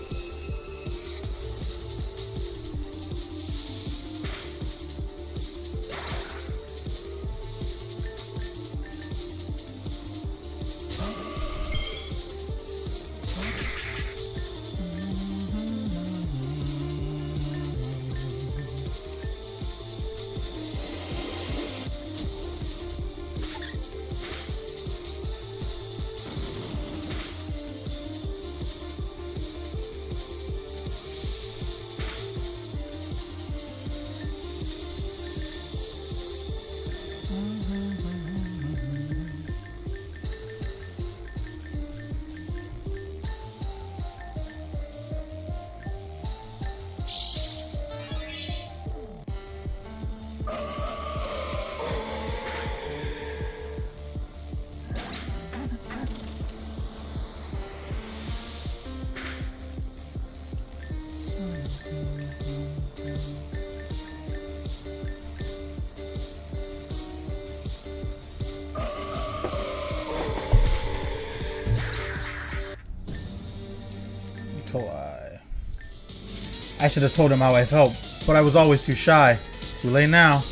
I should have told him how I felt, but I was always too shy. Too late now.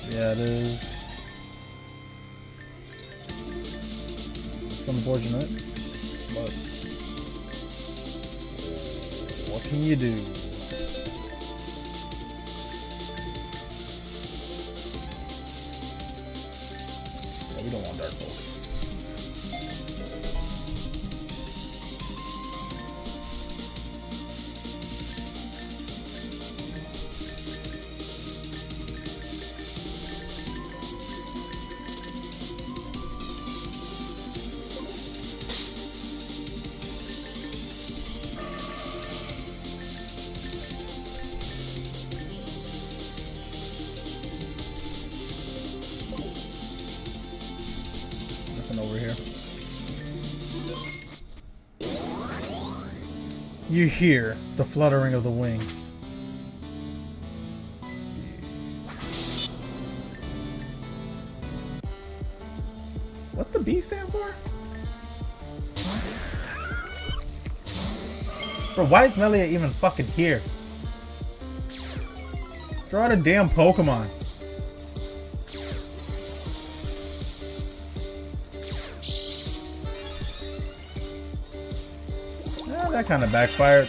Yeah, it is. It's unfortunate, but what can you do? Yeah, we don't want Dark Pulse. Over here. You hear the fluttering of the wings. What's the B stand for? Bro, why is Melia even fucking here? Throw out a damn Pokemon. That kind of backfired.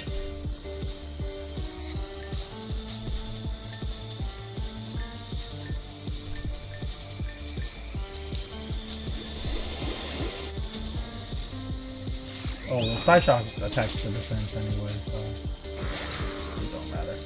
Oh, well, Seige attacks the defense anyway, so it don't matter.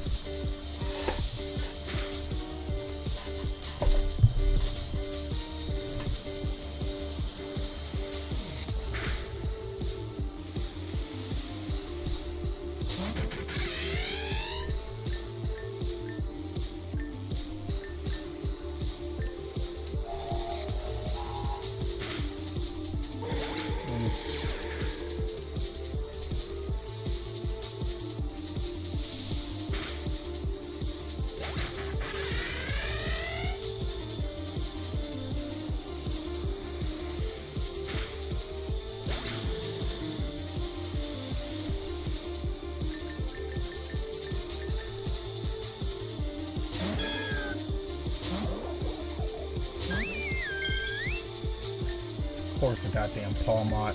Of course, the goddamn Palmot.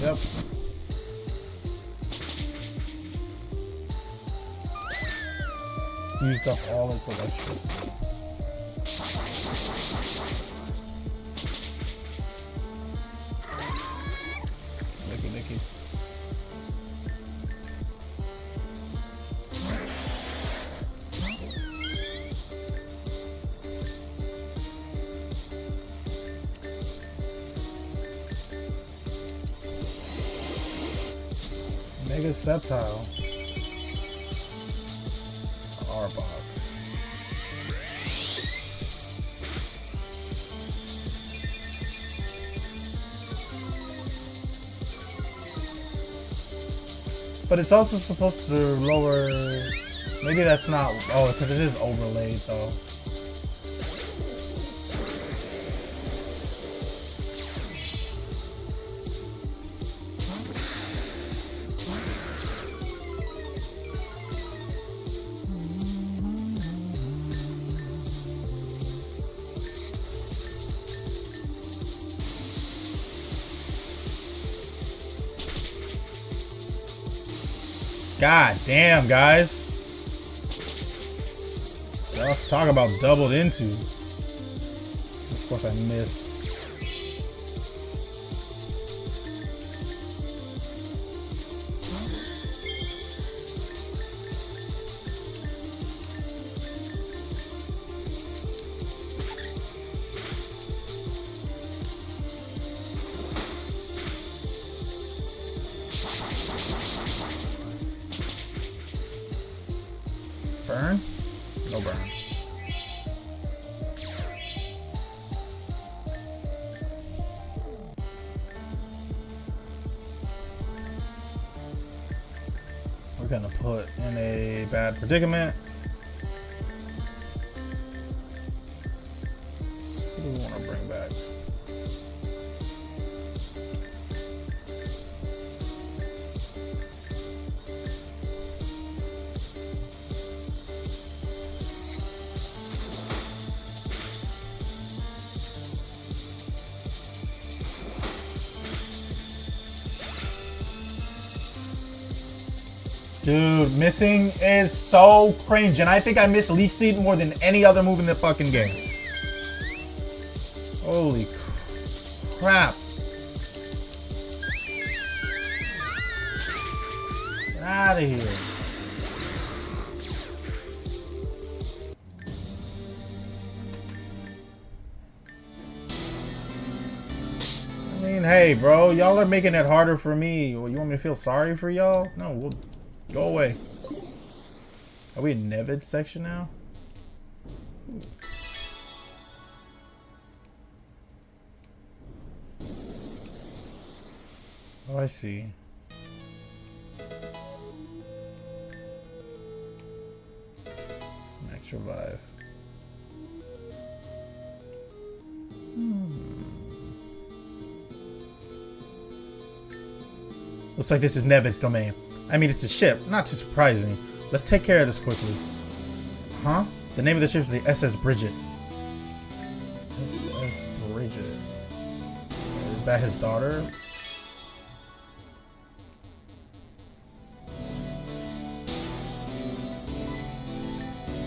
Yep. Used up all its electricity. Nicky. Mega Sceptile. Arbok. But it's also supposed to lower... Maybe that's not... Oh, because it is overlaid though. God damn, guys. Talk about doubled into. Of course I miss. Burn? No burn. We're gonna put in a bad predicament. Who do we want to bring back? Dude, missing is so cringe, and I think I miss Leech Seed more than any other move in the fucking game. Holy crap. Get out of here. I mean, hey, bro, y'all are making it harder for me. Well, you want me to feel sorry for y'all? No, we'll go away. Are we in Neved section now? Oh, I see. Max revive. Looks like this is Neved's domain. I mean, it's a ship. Not too surprising. Let's take care of this quickly. Huh? The name of the ship is the SS Bridget. SS Bridget. Is that his daughter?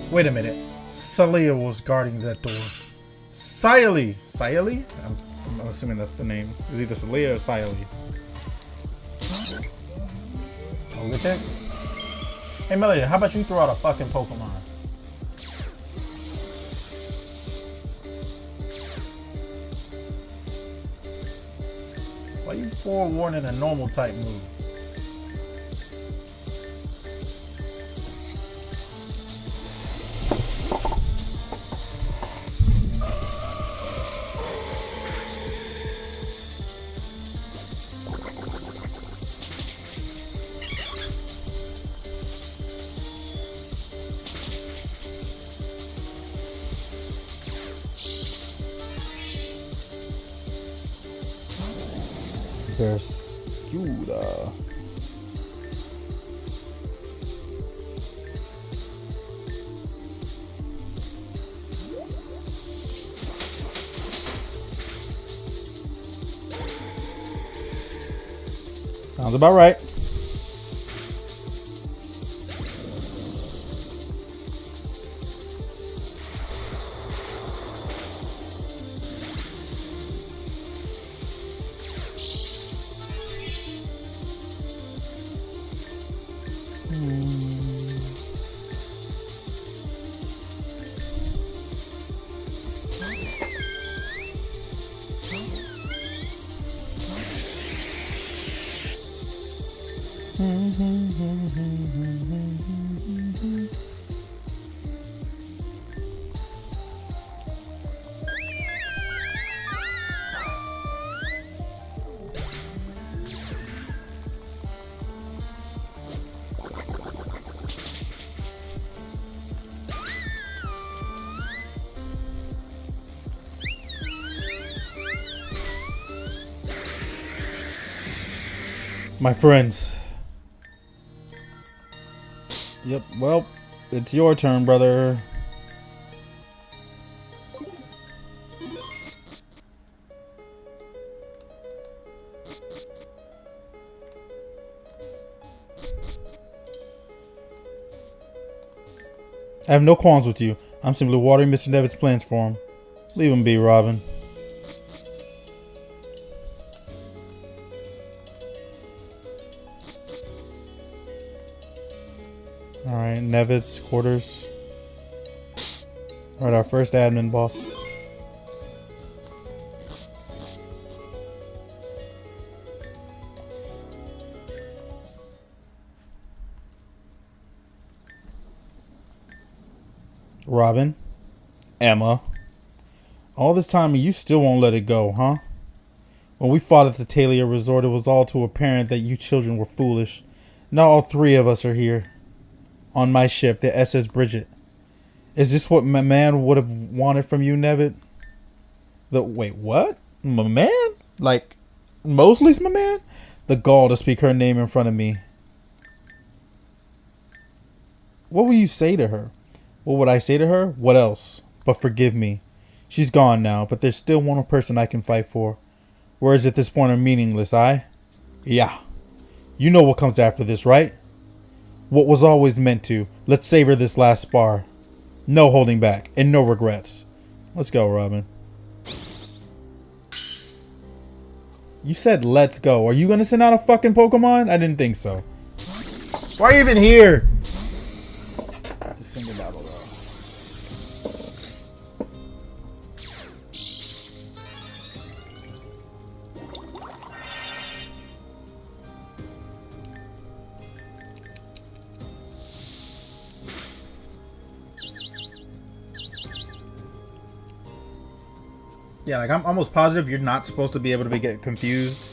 Wait a minute. Salia was guarding that door. Saile! Saile? I'm assuming that's the name. It's either Salia or Saile. Togetic? Hey Melia, how about you throw out a fucking Pokemon? Why you forewarning a normal type move? Perscuda. Sounds about right. My friends. Yep, well, it's your turn, brother. I have no qualms with you. I'm simply watering Mr. Neved's plans for him. Leave him be, Robin. Alright, Neved's quarters. Alright, our first admin boss. Robin. Emma. All this time and you still won't let it go, huh? When we fought at the Talia Resort, it was all too apparent that you children were foolish. Now all three of us are here. On my ship, the SS Bridget. Is this what my man would have wanted from you, Neved? Wait, what? My man? Like, Mosley's my man? The gall to speak her name in front of me. What will you say to her? What would I say to her? What else? But forgive me. She's gone now, but there's still one person I can fight for. Words at this point are meaningless, Yeah. You know what comes after this, right? What was always meant to. Let's savor this last spar. No holding back and no regrets. Let's go, Robin. You said let's go. Are you gonna send out a fucking Pokemon? I didn't think so. Why are you even here? It's a single battle though. Yeah, like I'm almost positive you're not supposed to be able to get confused.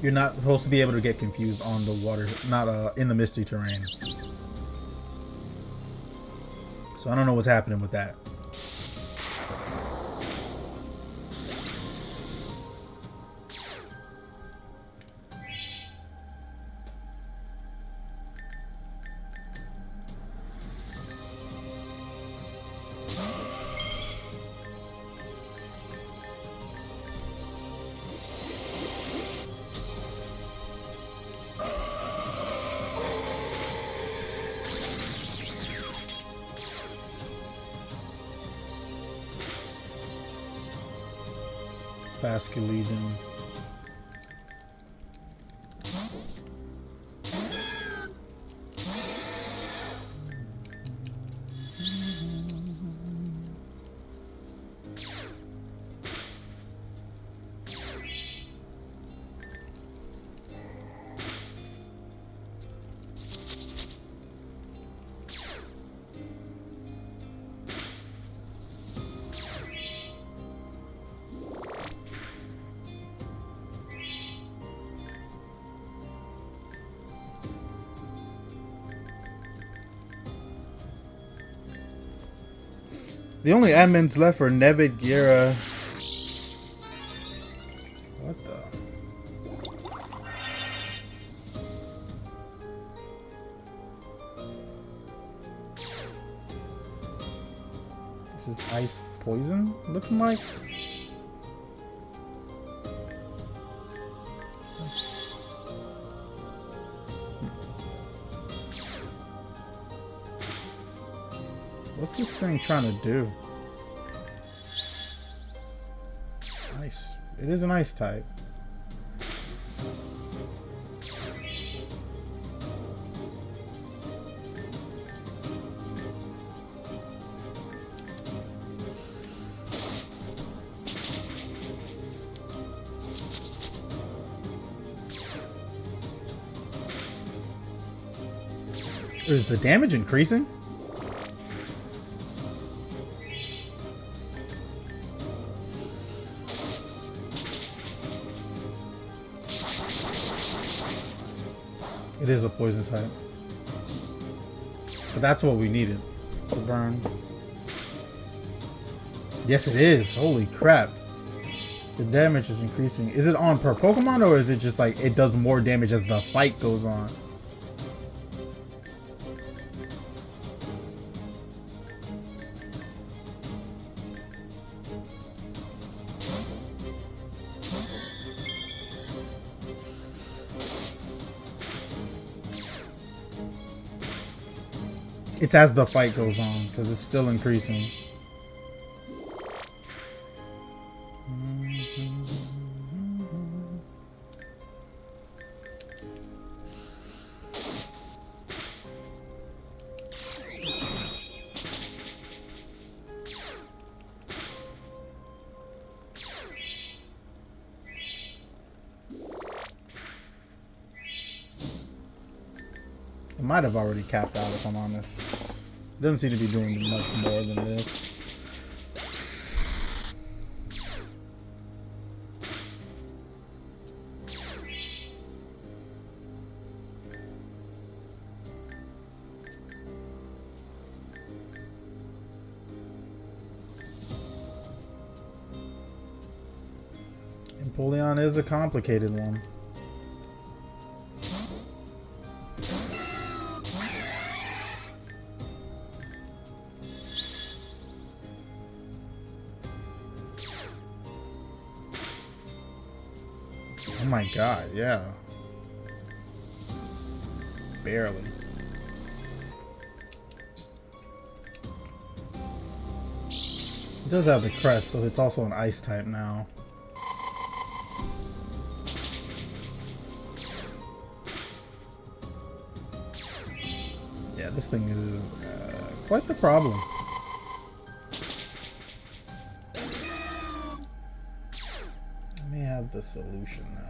You're not supposed to be able to get confused on the water, not in the misty terrain. So I don't know what's happening with that. Basket Legion. The only admins left are Neved, Gira. What the? This is ice poison, looking like. What's this thing trying to do? Ice. It is an ice type. Is the damage increasing? It is a poison type. But that's what we needed. The burn. Yes, it is. Holy crap. The damage is increasing. Is it on per Pokemon, or is it just like it does more damage as the fight goes on? It's as the fight goes on, because it's still increasing. It might have already capped out, if I'm honest. It doesn't seem to be doing much more than this. Empoleon is a complicated one. Oh my god, yeah. Barely. It does have the crest, so it's also an ice type now. Yeah, this thing is quite the problem. I may have the solution now.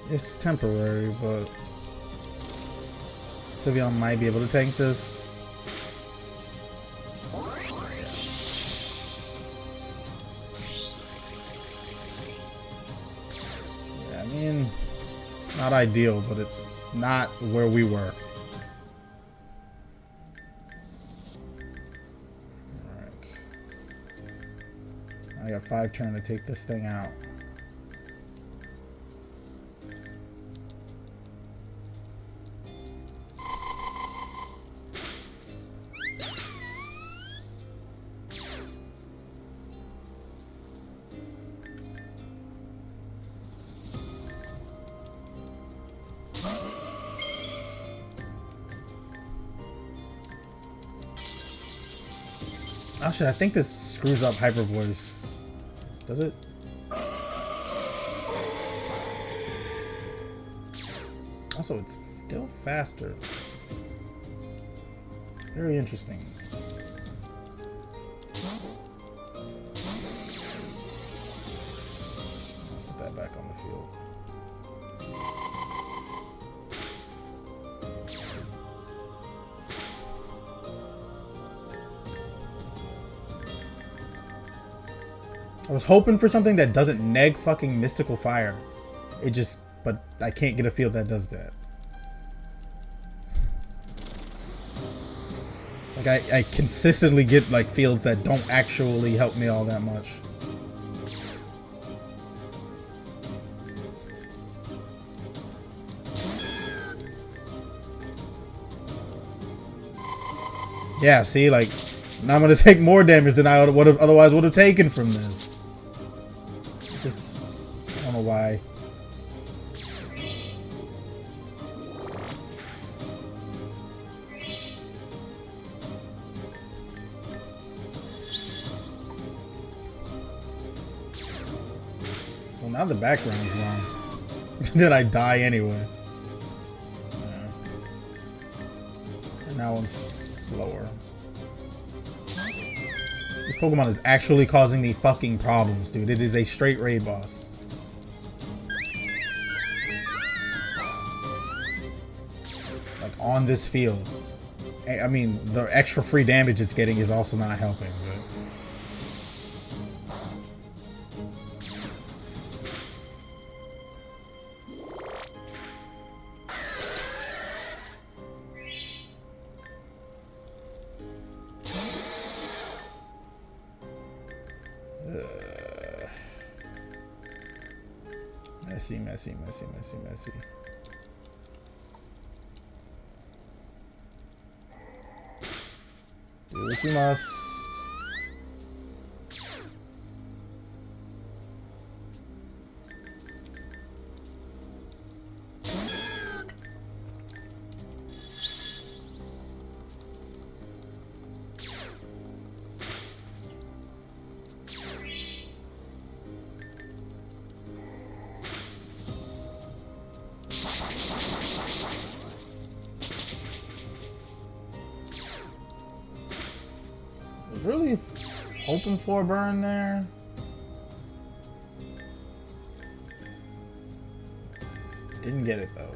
It's temporary, but Tivion might be able to tank this. Yeah, I mean, it's not ideal, but it's not where we were. Alright. I got 5 turn to take this thing out. Actually, I think this screws up Hyper Voice. Does it? Also, it's still faster. Very interesting. Put that back on the field. I was hoping for something that doesn't neg fucking Mystical Fire. It just, but I can't get a field that does that. Like I consistently get like fields that don't actually help me all that much. Yeah, see, like now I'm gonna take more damage than I would have otherwise would have taken from this. Just, I don't know why. Well, now the background's wrong. Then I die anyway. Yeah. And now I'm slower. This Pokemon is actually causing me fucking problems, dude. It is a straight raid boss. Like, on this field. I mean, the extra free damage it's getting is also not helping, but... Messy. Do what you must. Really hoping for a burn there. Didn't get it though.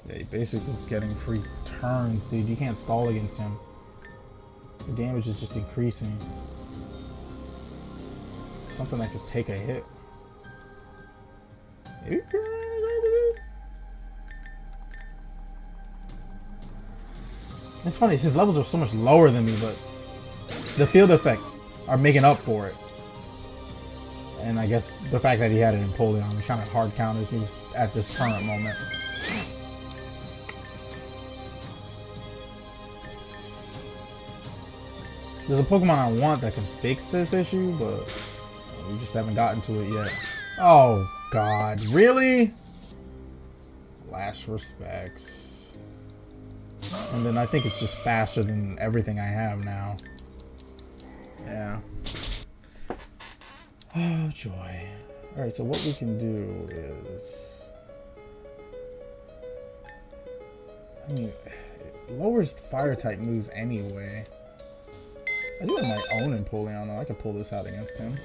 Yeah, he basically is getting free turns, dude. You can't stall against him. The damage is just increasing. Something that could take a hit. It's funny, his levels are so much lower than me, but the field effects are making up for it. And I guess the fact that he had it in Empoleon is kind of hard counters me at this current moment. There's a Pokemon I want that can fix this issue, but we just haven't gotten to it yet. Oh, God. Really? Last respects. And then I think it's just faster than everything I have now. Yeah. Oh, joy. Alright, so what we can do is... I mean, it lowers fire-type moves anyway. I do have my own Empoleon, though. I could pull this out against him.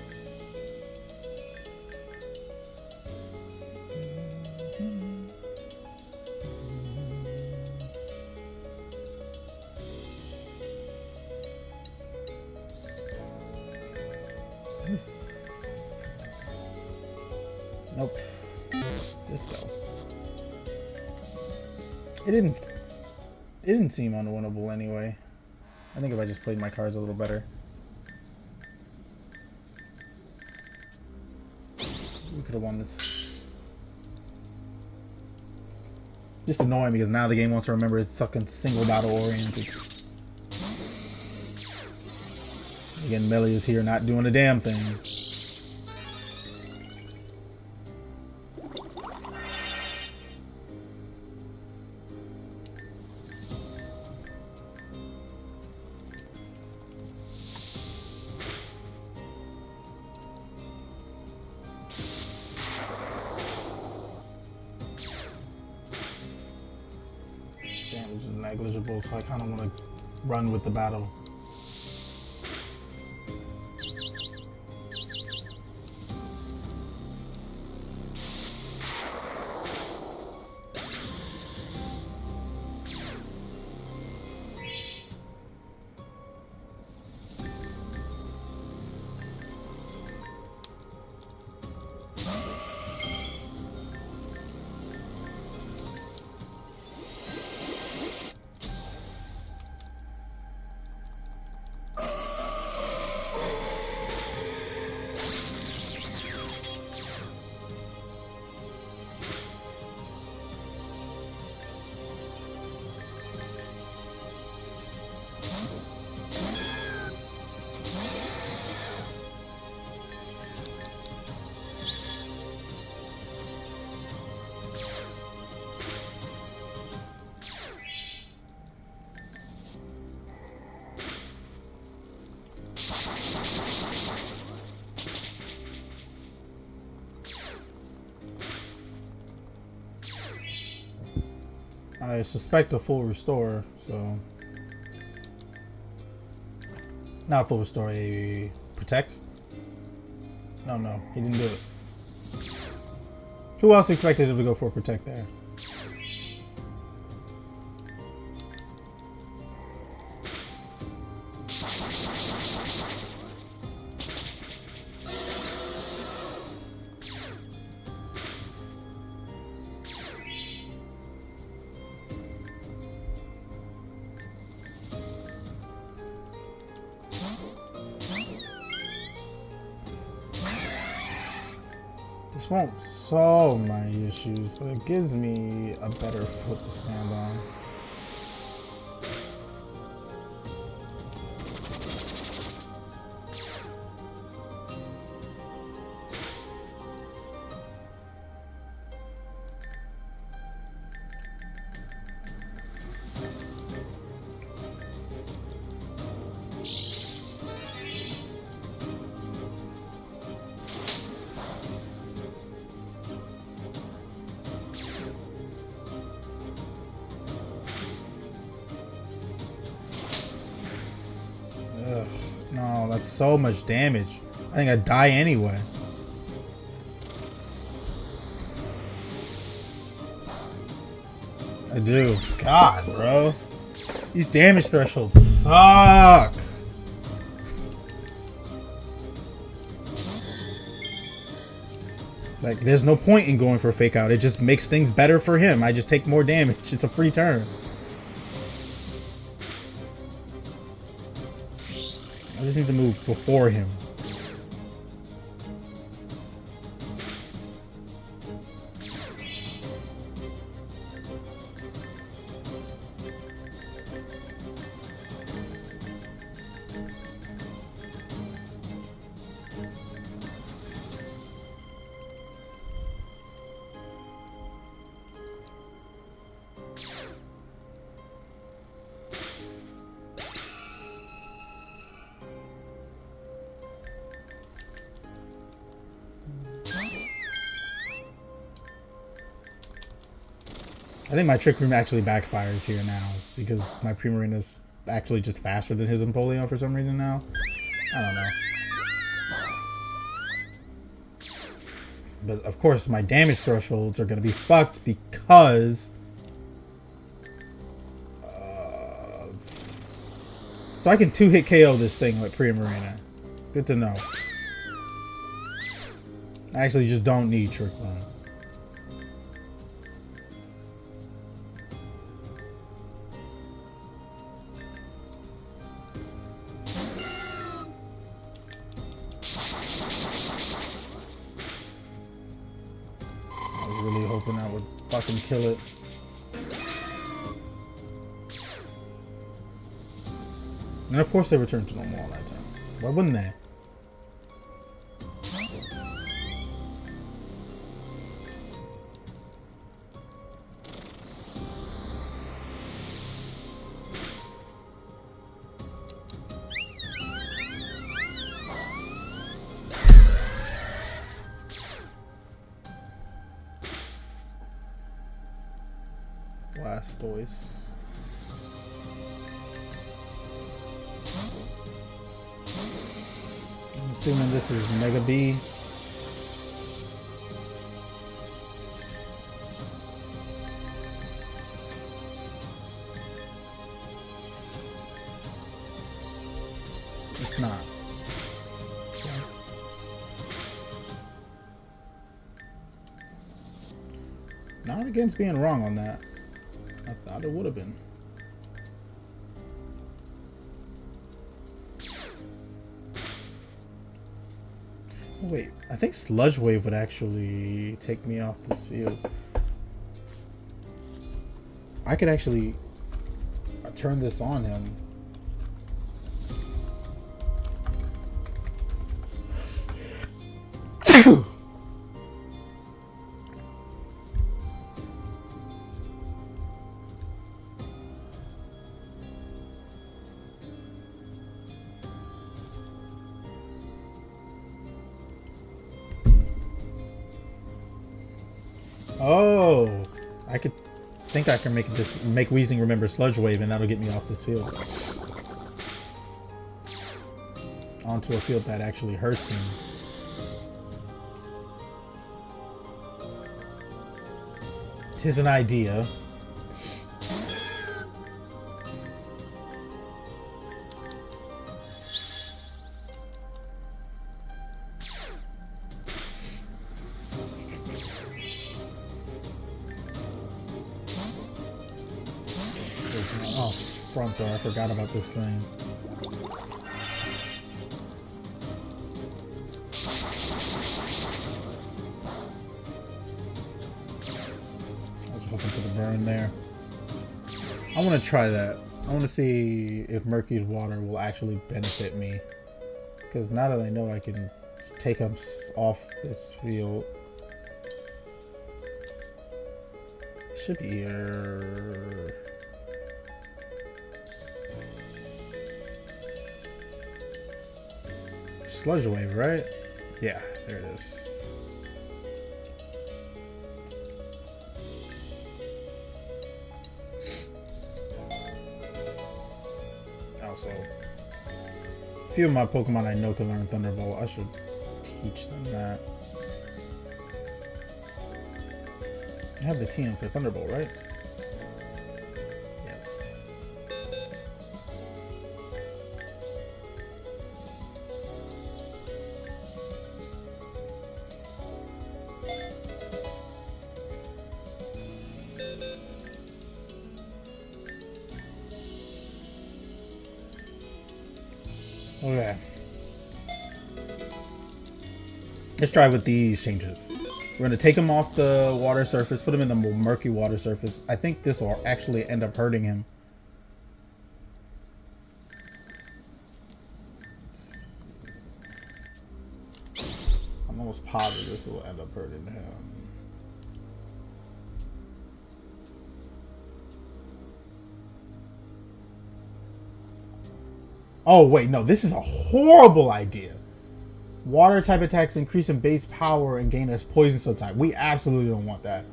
Nope. Let's go. It didn't seem unwinnable anyway. I think if I just played my cards a little better. We could have won this. Just annoying because now the game wants to remember it's fucking single battle oriented. Again, Melee is here not doing a damn thing. Damage is negligible, so I kind of want to run with the battle. I suspect a full restore, so... Not a full restore, a protect? No, he didn't do it. Who else expected him to go for a protect there? This won't solve my issues, but it gives me a better foot to stand on. Ugh, no, that's so much damage. I think I'd die anyway. I do. God, bro. These damage thresholds suck. Like, there's no point in going for a fake out. It just makes things better for him. I just take more damage. It's a free turn. I just need to move before him. I think my Trick Room actually backfires here now because my Primarina's actually just faster than his Empoleon for some reason now. I don't know. But of course my damage thresholds are going to be fucked because... so I can 2-hit KO this thing with Primarina. Good to know. I actually just don't need Trick Room. Hoping that would fucking kill it. And of course they returned to normal all that time. Why wouldn't they? Blastoise. I'm assuming this is Mega B. It's not. Okay. Not against being wrong on that. I thought it would have been. Oh, wait, I think Sludge Wave would actually take me off this field. I could actually turn this on him. Oh, I could think I can make Weezing remember Sludge Wave, and that'll get me off this field onto a field that actually hurts him. Tis an idea. Oh, front door. I forgot about this thing. I was hoping for the burn there. I want to try that. I want to see if Murky's Water will actually benefit me. Because now that I know I can take him off this field. It should be here. Sludge Wave, right? Yeah, there it is. Also, a few of my Pokemon I know can learn Thunderbolt. I should teach them that. I have the TM for Thunderbolt, right? Yes. Okay. Let's try with these changes. We're going to take him off the water surface, put him in the murky water surface. I think this will actually end up hurting him. I'm almost positive this will end up hurting him. Oh, wait, no, this is a horrible idea. Water type attacks increase in base power and gain as poison subtype. We absolutely don't want that.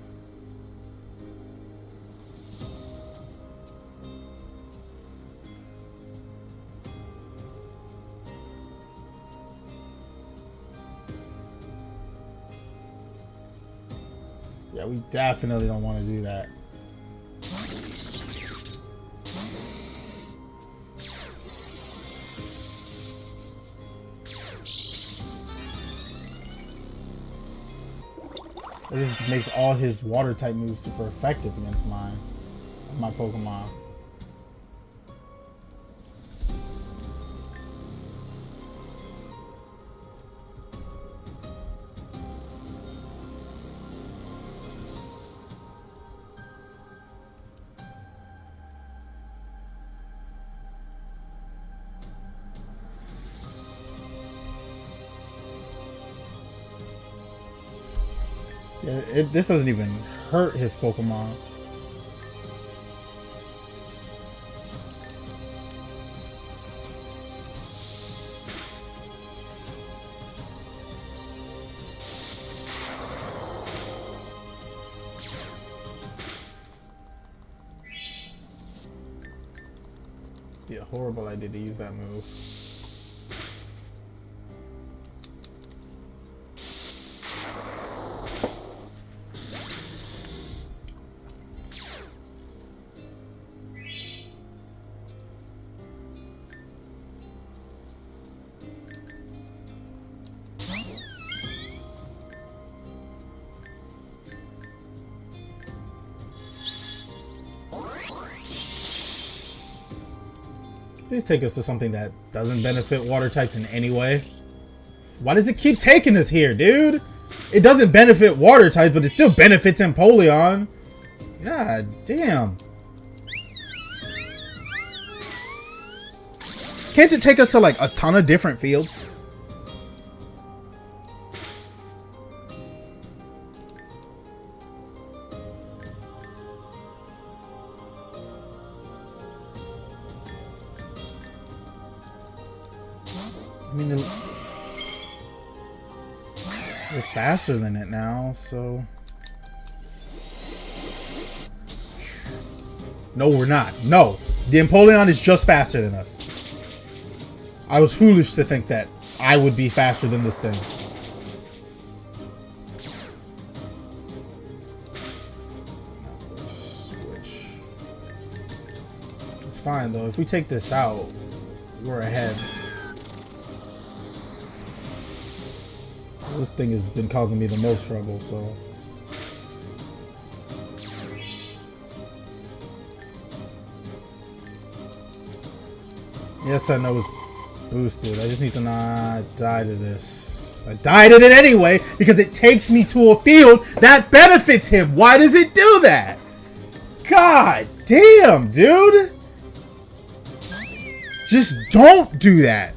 Yeah, we definitely don't want to do that. It just makes all his water type moves super effective against my Pokemon. Yeah, this doesn't even hurt his Pokemon. Be a horrible idea to use that move. Please take us to something that doesn't benefit water types in any way. Why does it keep taking us here, dude? It doesn't benefit water types, but it still benefits Empoleon. God damn. Can't it take us to like a ton of different fields? I mean, we're faster than it now, so... No, we're not. No! The Empoleon is just faster than us. I was foolish to think that I would be faster than this thing. Switch. It's fine, though. If we take this out, we're ahead. This thing has been causing me the most trouble, so... Yes, I know it's boosted. I just need to not die to this. I died at it anyway because it takes me to a field that benefits him. Why does it do that? God damn, dude. Just don't do that.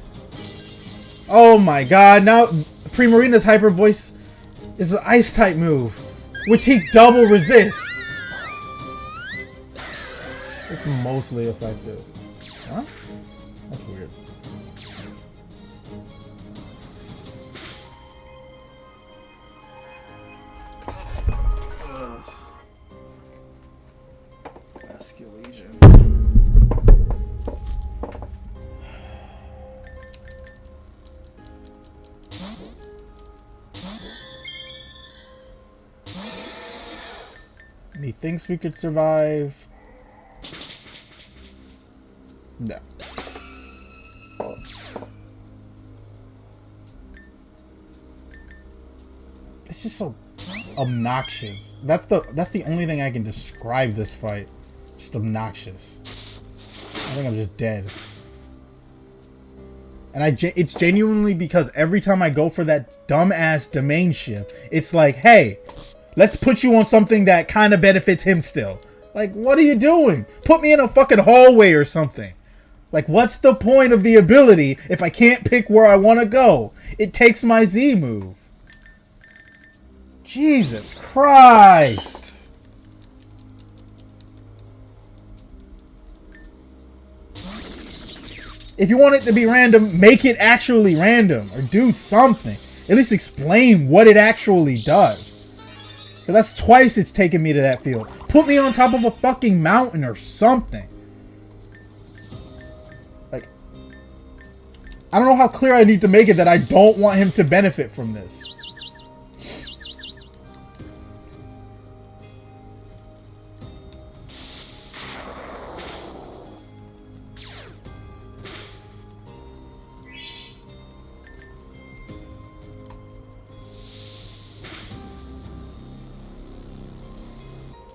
Oh my god, now... Primarina's Hyper Voice is an Ice type move, which he double resists. It's mostly effective. Huh? That's weird. Escalation. He thinks we could survive. No. It's just so obnoxious. That's the only thing I can describe this fight. Just obnoxious. I think I'm just dead. And it's genuinely because every time I go for that dumbass domain shift, it's like, hey, let's put you on something that kind of benefits him still. Like, what are you doing? Put me in a fucking hallway or something. Like, what's the point of the ability if I can't pick where I want to go? It takes my Z move. Jesus Christ. If you want it to be random, make it actually random. Or do something. At least explain what it actually does. Because that's twice it's taken me to that field. Put me on top of a fucking mountain or something. Like, I don't know how clear I need to make it that I don't want him to benefit from this.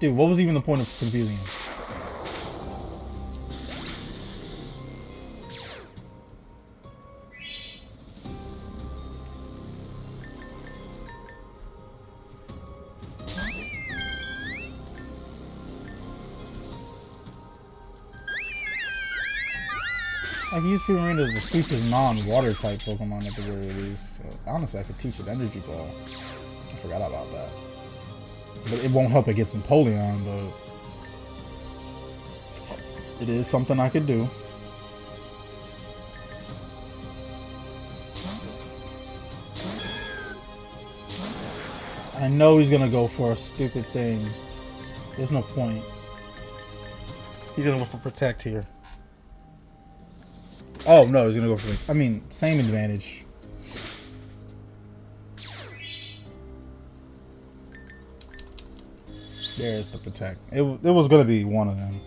Dude, what was even the point of confusing him? I can use Primarina to sweep his non-water type Pokemon at the very least. So, honestly, I could teach it Energy Ball. I forgot about that. But it won't help against Empoleon, but it is something I could do. I know he's gonna go for a stupid thing. There's no point. He's gonna go for Protect here. Oh no, he's gonna go for, I mean, same advantage. There's the Protect. It was gonna be one of them.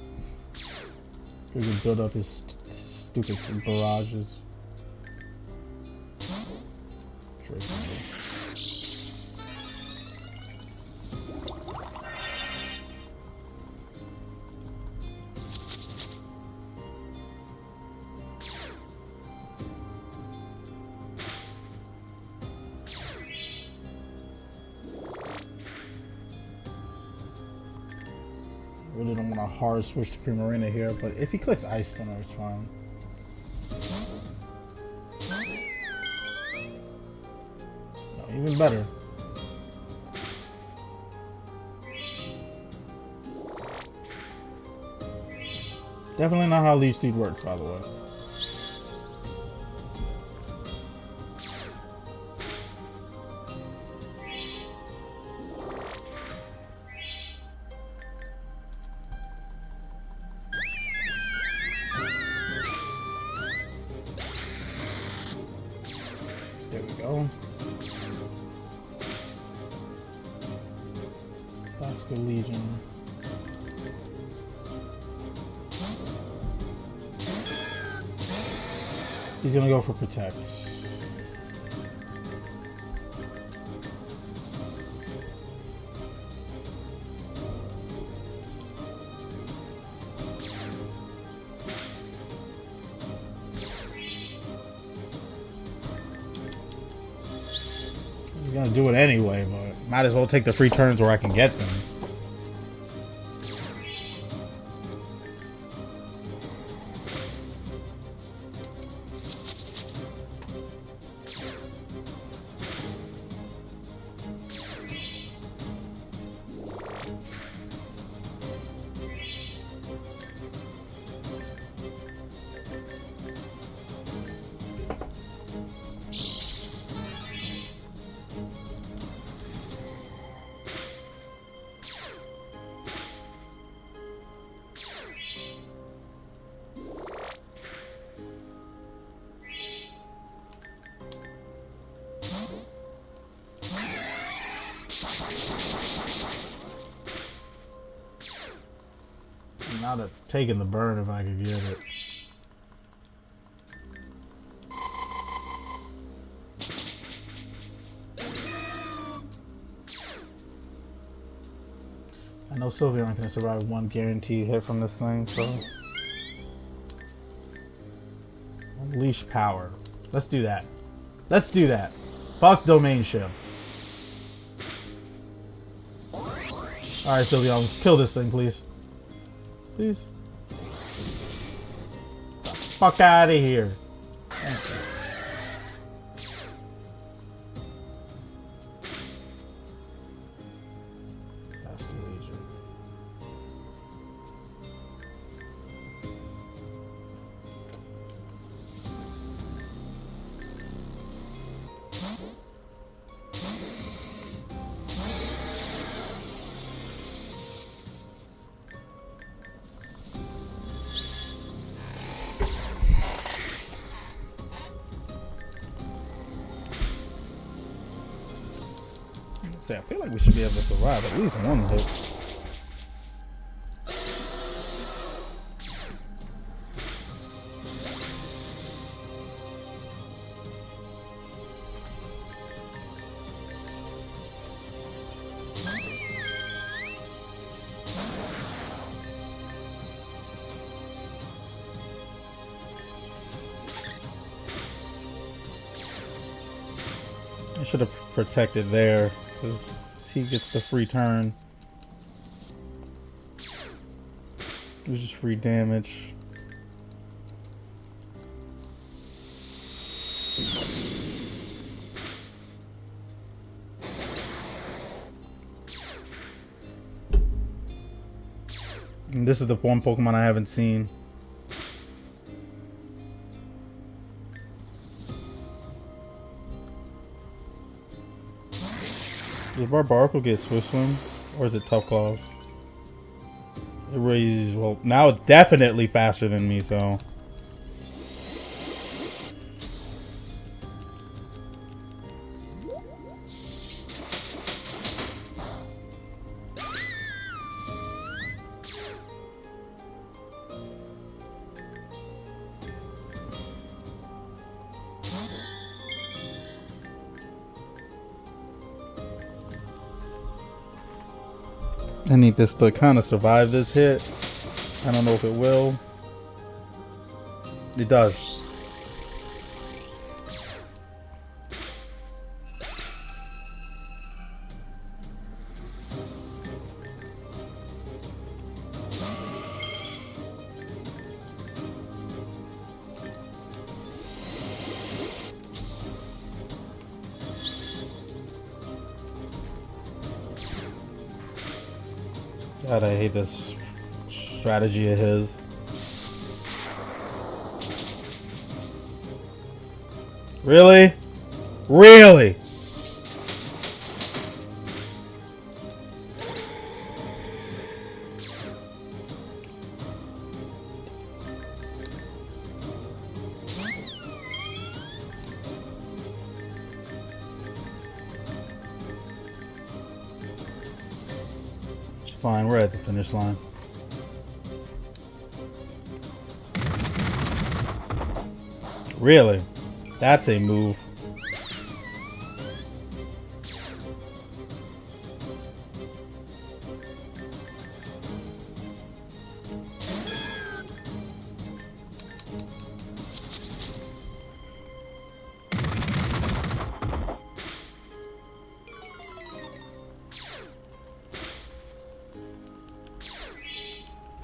He can build up his stupid barrages. Really don't want a hard switch to Primarina here, but if he clicks Ice Spinner, it's fine. No, even better. Definitely not how Leech Seed works, by the way. There we go. Basco Legion. He's gonna go for Protect. He's gonna do it anyway, but might as well take the free turns where I can get them. Not a taking the burn if I could get it. I know Sylveon can survive one guaranteed hit from this thing, so Unleash Power. Let's do that. Let's do that. Fuck domain ship. Alright, Sylveon, kill this thing, please. Please. Fuck out of here. Thank you. I feel like we should be able to survive at least one hit. I should have protected there. Because he gets the free turn. It was just free damage. And this is the one Pokemon I haven't seen. Does Barbaracle get Swift Swim? Or is it Tough Claws? It raises, well, now it's definitely faster than me, so. I need this to kind of survive this hit. I don't know if it will. It does. God, I hate this strategy of his. Really? Really? Fine, we're at the finish line. Really? That's a move.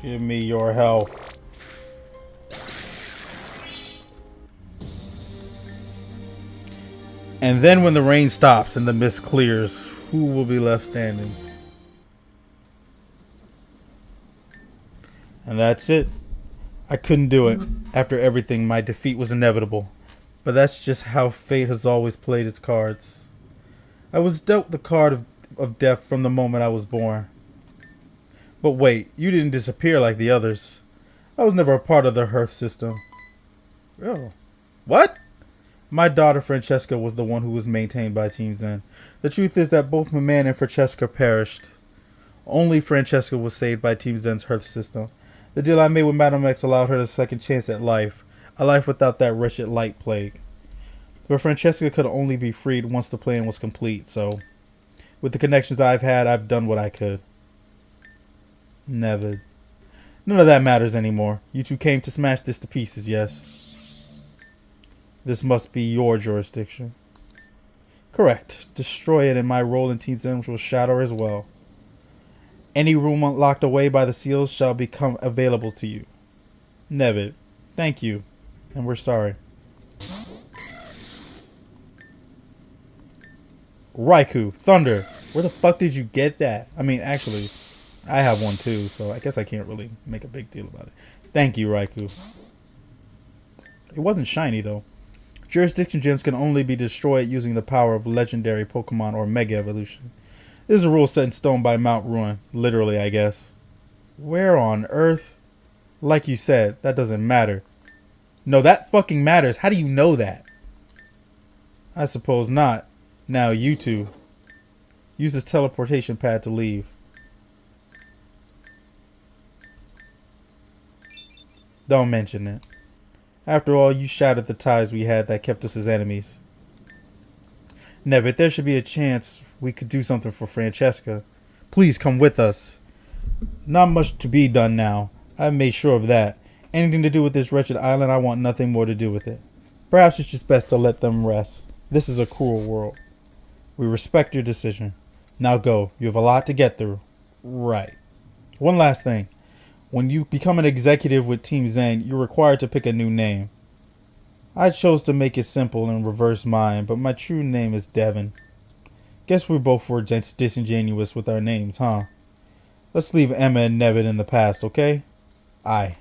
Give me your health. And then when the rain stops and the mist clears, who will be left standing? And that's it. I couldn't do it. After everything, my defeat was inevitable. But that's just how fate has always played its cards. I was dealt the card of death from the moment I was born. But wait, you didn't disappear like the others. I was never a part of the Hearth system. Oh. What? My daughter Francesca was the one who was maintained by Team Zen. The truth is that both my man and Francesca perished. Only Francesca was saved by Team Zen's Hearth system. The deal I made with Madame X allowed her a second chance at life. A life without that wretched light plague. But Francesca could only be freed once the plan was complete, so with the connections I've had, I've done what I could. Neved. None of that matters anymore. You two came to smash this to pieces, yes? This must be your jurisdiction. Correct. Destroy it and my role in Teen Sims will shatter as well. Any room locked away by the seals shall become available to you. Neved, thank you. And we're sorry. Raikou, Thunder. Where the fuck did you get that? I mean, actually, I have one too, so I guess I can't really make a big deal about it. Thank you, Raikou. It wasn't shiny, though. Jurisdiction gems can only be destroyed using the power of legendary Pokemon or Mega Evolution. This is a rule set in stone by Mount Ruin. Literally, I guess. Where on earth? Like you said, that doesn't matter. No, that fucking matters. How do you know that? I suppose not. Now, you two. Use this teleportation pad to leave. Don't mention it. After all, you shattered the ties we had that kept us as enemies. Neved, there should be a chance we could do something for Francesca. Please come with us. Not much to be done now. I've made sure of that. Anything to do with this wretched island, I want nothing more to do with it. Perhaps it's just best to let them rest. This is a cruel world. We respect your decision. Now go. You have a lot to get through. Right. One last thing. When you become an executive with Team Zen, you're required to pick a new name. I chose to make it simple and reverse mine, but my true name is Devin. Guess we both were disingenuous with our names, huh? Let's leave Emma and Neved in the past, okay? Aye.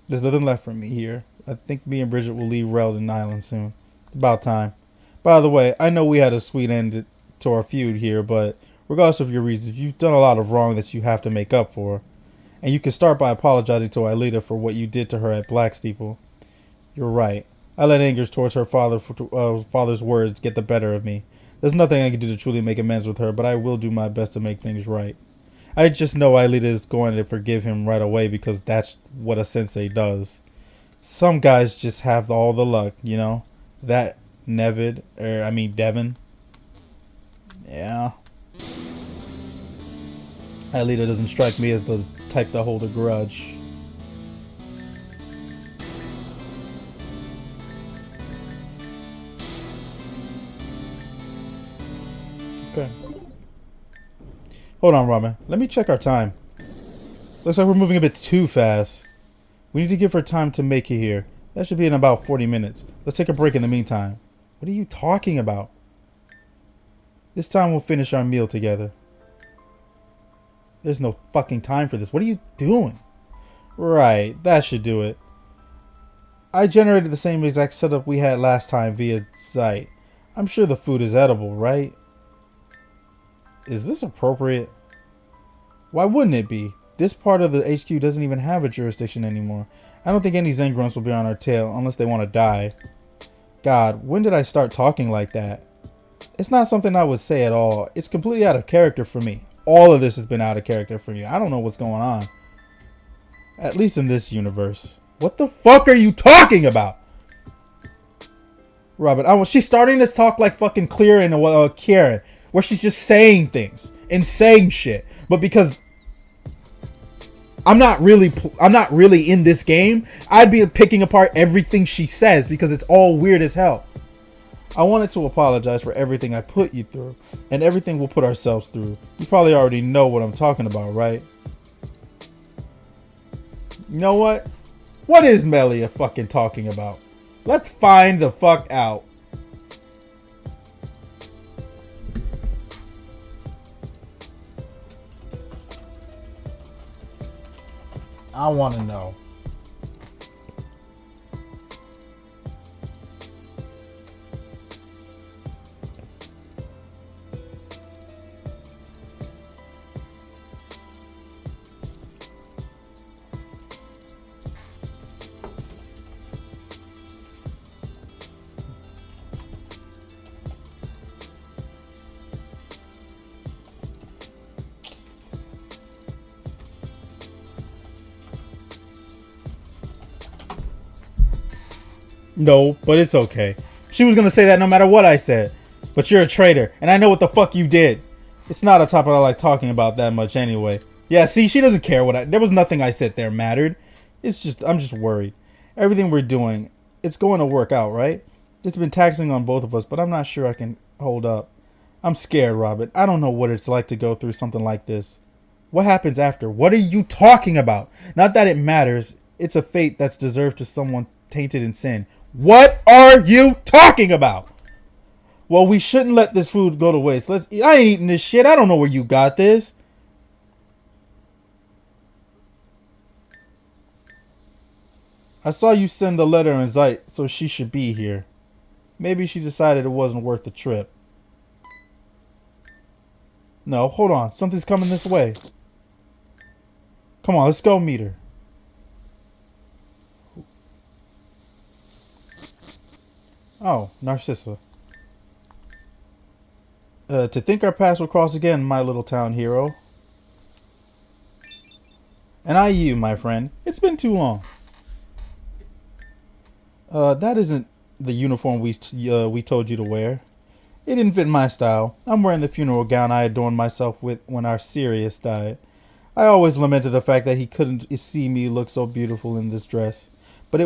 There's nothing left for me here. I think me and Bridget will leave Reldin Island soon. About time. By the way, I know we had a sweet end to our feud here, but regardless of your reasons, you've done a lot of wrong that you have to make up for. And you can start by apologizing to Aelita for what you did to her at Black Steeple. You're right. I let anger towards her father's words get the better of me. There's nothing I can do to truly make amends with her, but I will do my best to make things right. I just know Aelita is going to forgive him right away because that's what a sensei does. Some guys just have all the luck, you know? That Neved, Devin. Yeah. Aelita doesn't strike me as the type to hold a grudge. Okay. Hold on, Ramen. Let me check our time. Looks like we're moving a bit too fast. We need to give her time to make it here. That should be in about 40 minutes. Let's take a break in the meantime. What are you talking about? This time we'll finish our meal together. There's no fucking time for this. What are you doing? Right, that should do it. I generated the same exact setup we had last time via site. I'm sure the food is edible, right? Is this appropriate? Why wouldn't it be? This part of the HQ doesn't even have a jurisdiction anymore. I don't think any Zen grunts will be on our tail unless they want to die. God, when did I start talking like that? It's not something I would say at all. It's completely out of character for me. All of this has been out of character for you. I don't know what's going on. At least in this universe. What the fuck are you talking about? Robin, she's starting to talk like fucking Clear and Kieran, where she's just saying things and saying shit. But because I'm not really in this game, I'd be picking apart everything she says because it's all weird as hell. I wanted to apologize for everything I put you through and everything we'll put ourselves through. You probably already know what I'm talking about, right? You know what? What is Melia fucking talking about? Let's find the fuck out. I want to know. No, but it's okay. She was gonna say that no matter what I said. But you're a traitor, and I know what the fuck you did. It's not a topic I like talking about that much anyway. Yeah, see, she doesn't care what there was nothing I said there mattered. I'm just worried. Everything we're doing, it's going to work out, right? It's been taxing on both of us, but I'm not sure I can hold up. I'm scared, Robert. I don't know what it's like to go through something like this. What happens after? What are you talking about? Not that it matters. It's a fate that's deserved to someone tainted in sin. What are you talking about? Well, we shouldn't let this food go to waste. Let's eat. I ain't eating this shit. I don't know where you got this. I saw you send the letter in Zeit, so she should be here. Maybe she decided it wasn't worth the trip. No, hold on. Something's coming this way. Come on, let's go meet her. Oh, Narcissa. To think our paths will cross again, my little town hero. And I you, my friend. It's been too long. That isn't the uniform we told you to wear. It didn't fit my style. I'm wearing the funeral gown I adorned myself with when our Sirius died. I always lamented the fact that he couldn't see me look so beautiful in this dress. But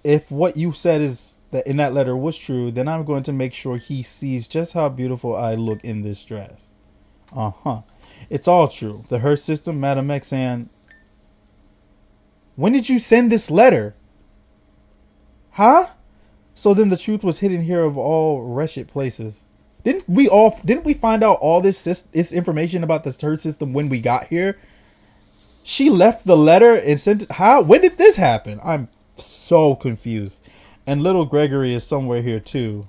if what you said is that in that letter was true, then I'm going to make sure he sees just how beautiful I look in this dress. Uh-huh. It's all true. The Her system, Madam X, and... When did you send this letter? Huh? So then the truth was hidden here of all wretched places. Didn't we find out all this information about the Her system when we got here? She left the letter and sent it. How? When did this happen? I'm so confused. And little Gregory is somewhere here too.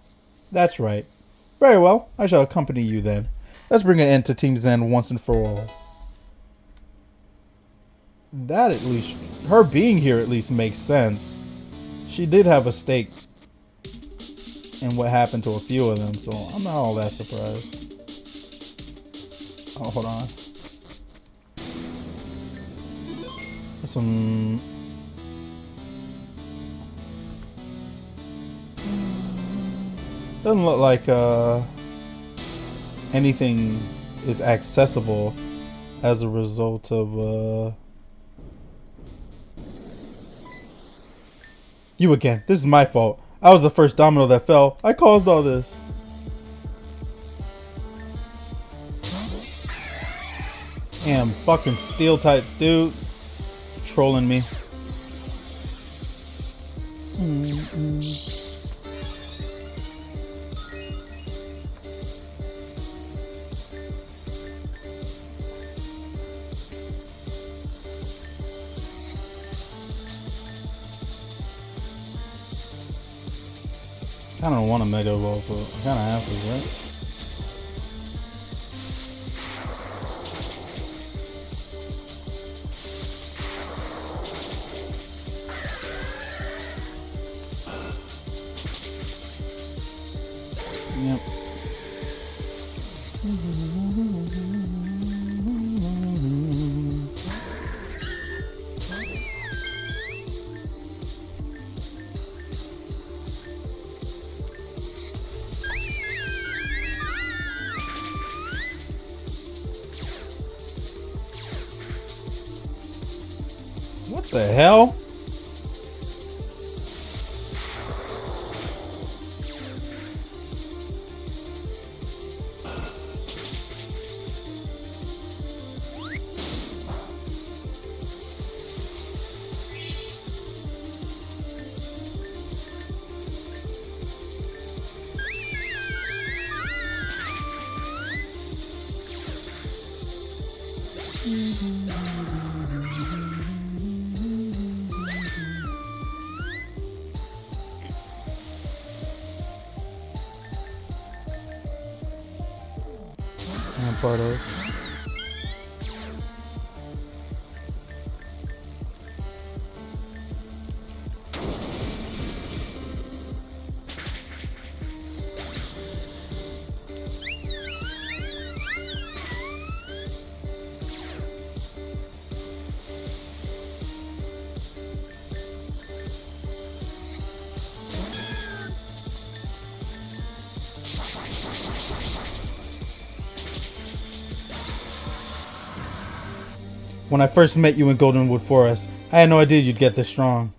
That's right. Very well. I shall accompany you then. Let's bring an end to Team Zen once and for all. That at least, her being here at least makes sense. She did have a stake in what happened to a few of them, so I'm not all that surprised. Oh, hold on. Some... Doesn't look like anything is accessible as a result of You again. This is my fault. I was the first domino that fell. I caused all this. Damn, fucking steel types, dude. Trolling me. I don't want a mega evolve, but I kind of have to, right? Yep. What the hell? Pardos. When I first met you in Goldenwood Forest, I had no idea you'd get this strong.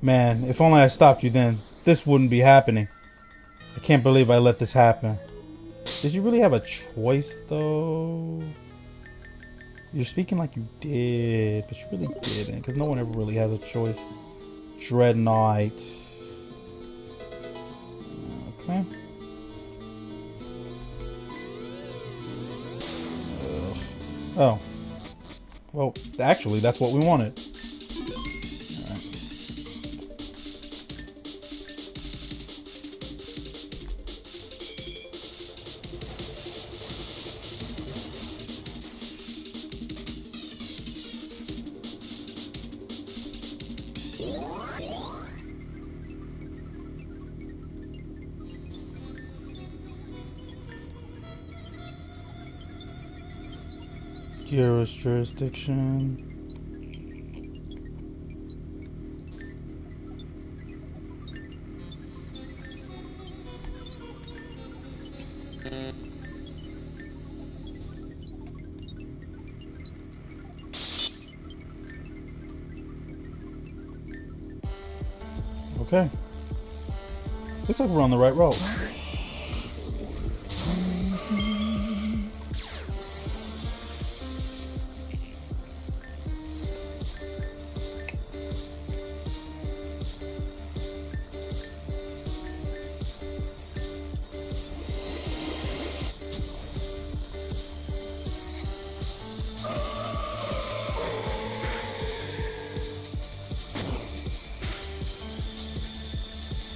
Man, if only I stopped you then, this wouldn't be happening. I can't believe I let this happen. Did you really have a choice, though? You're speaking like you did, but you really didn't, because no one ever really has a choice. Dreadnought. Okay. Oh. Well, actually, that's what we wanted. Alright. Hero's jurisdiction. Okay. Looks like we're on the right road.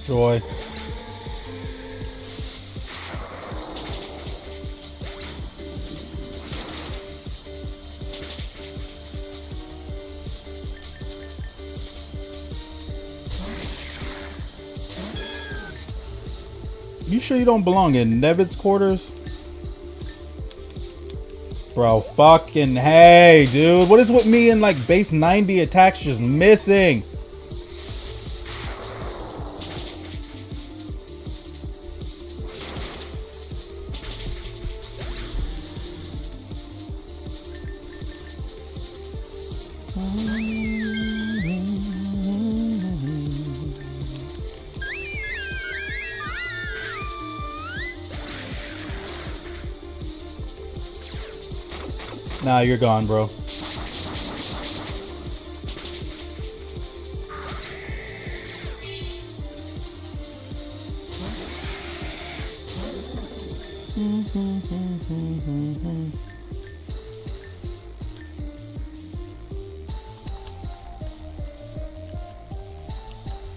Joy. You sure you don't belong in Neved's quarters? Bro, fucking hey, dude. What is with me and like base 90 attacks just missing? Nah, you're gone, bro.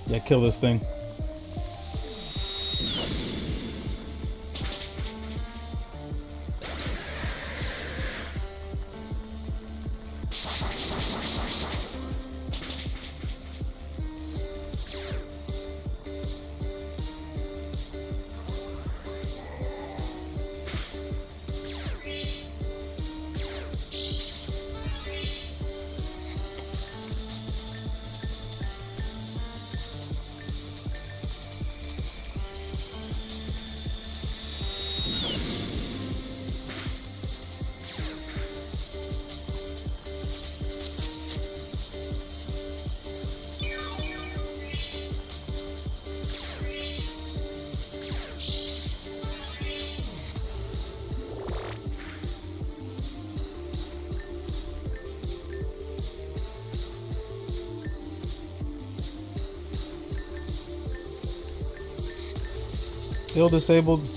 Yeah, kill this thing. Still disabled.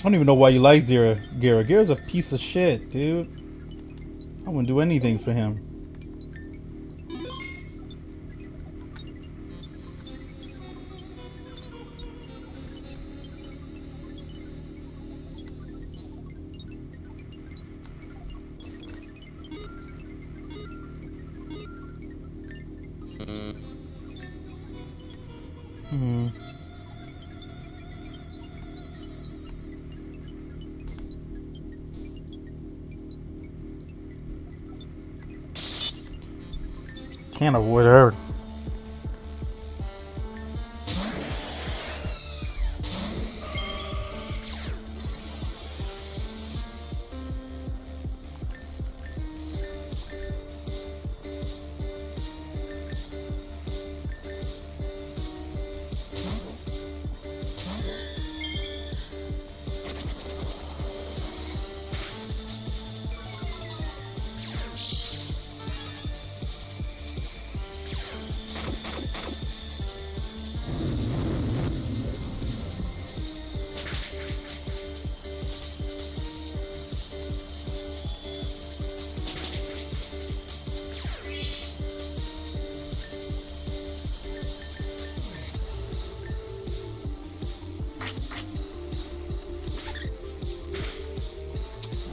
don't even know why you like Gira. Gira's a piece of shit, dude. I wouldn't do anything for him. Hmm. Can't avoid her.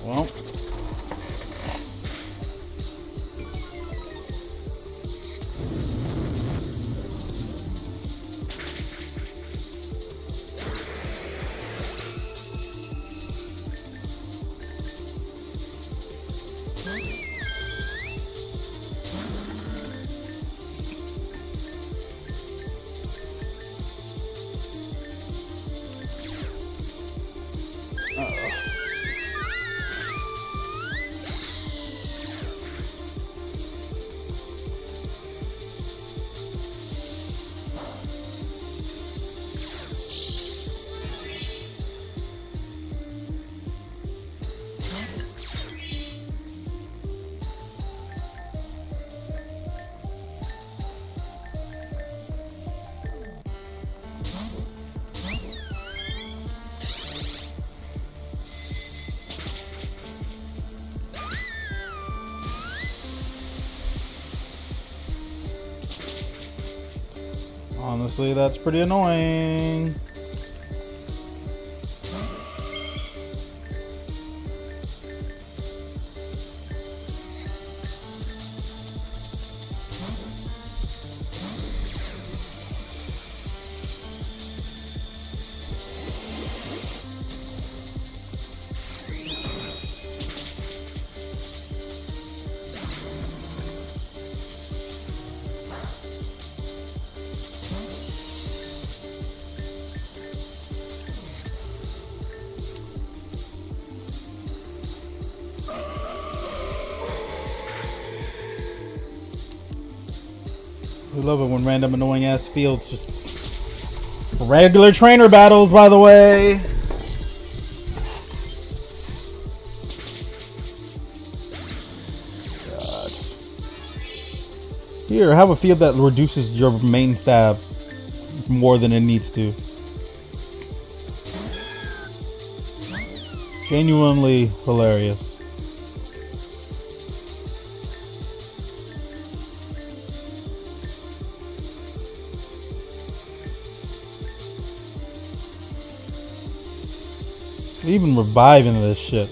Well. Honestly, that's pretty annoying. We love it when random annoying ass fields just regular trainer battles, by the way. God. Here, have a field that reduces your main stab more than it needs to. Genuinely hilarious. Even reviving this shit.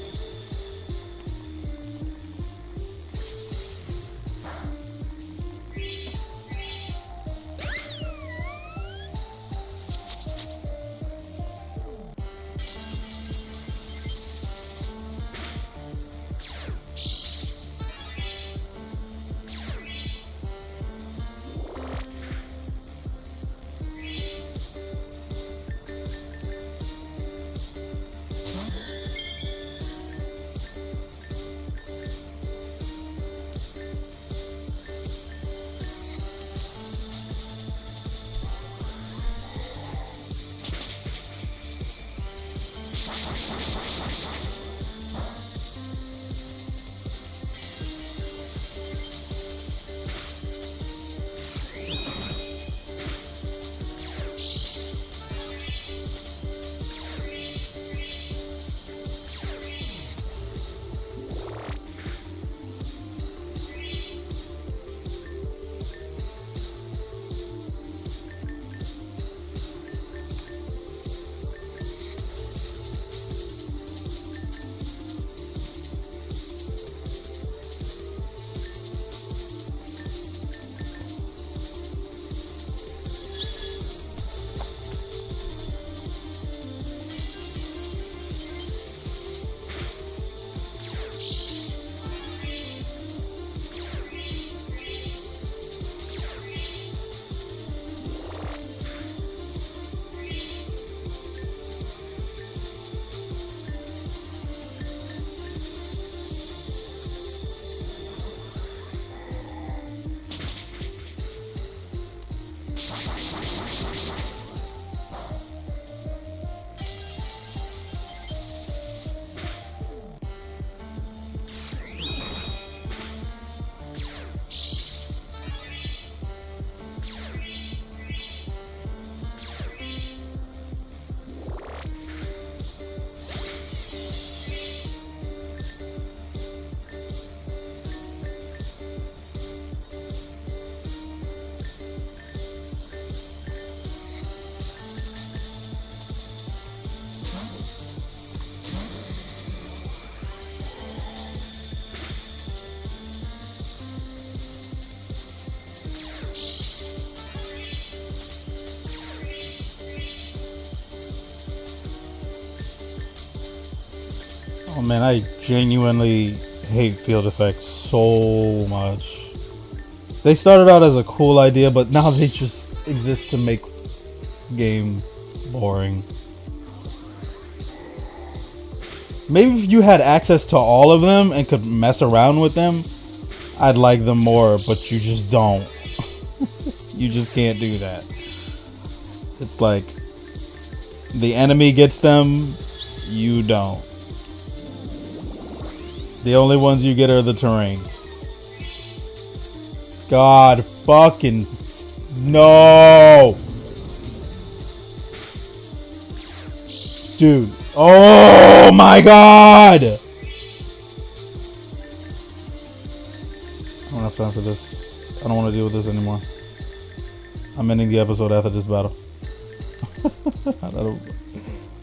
Oh man, I genuinely hate field effects so much. They started out as a cool idea, but now they just exist to make game boring. Maybe if you had access to all of them and could mess around with them, I'd like them more, but you just don't. You just can't do that. It's like the enemy gets them, you don't. The only ones you get are the terrains. God fucking no. Dude. Oh my god. I don't have time for this. I don't want to deal with this anymore. I'm ending the episode after this battle.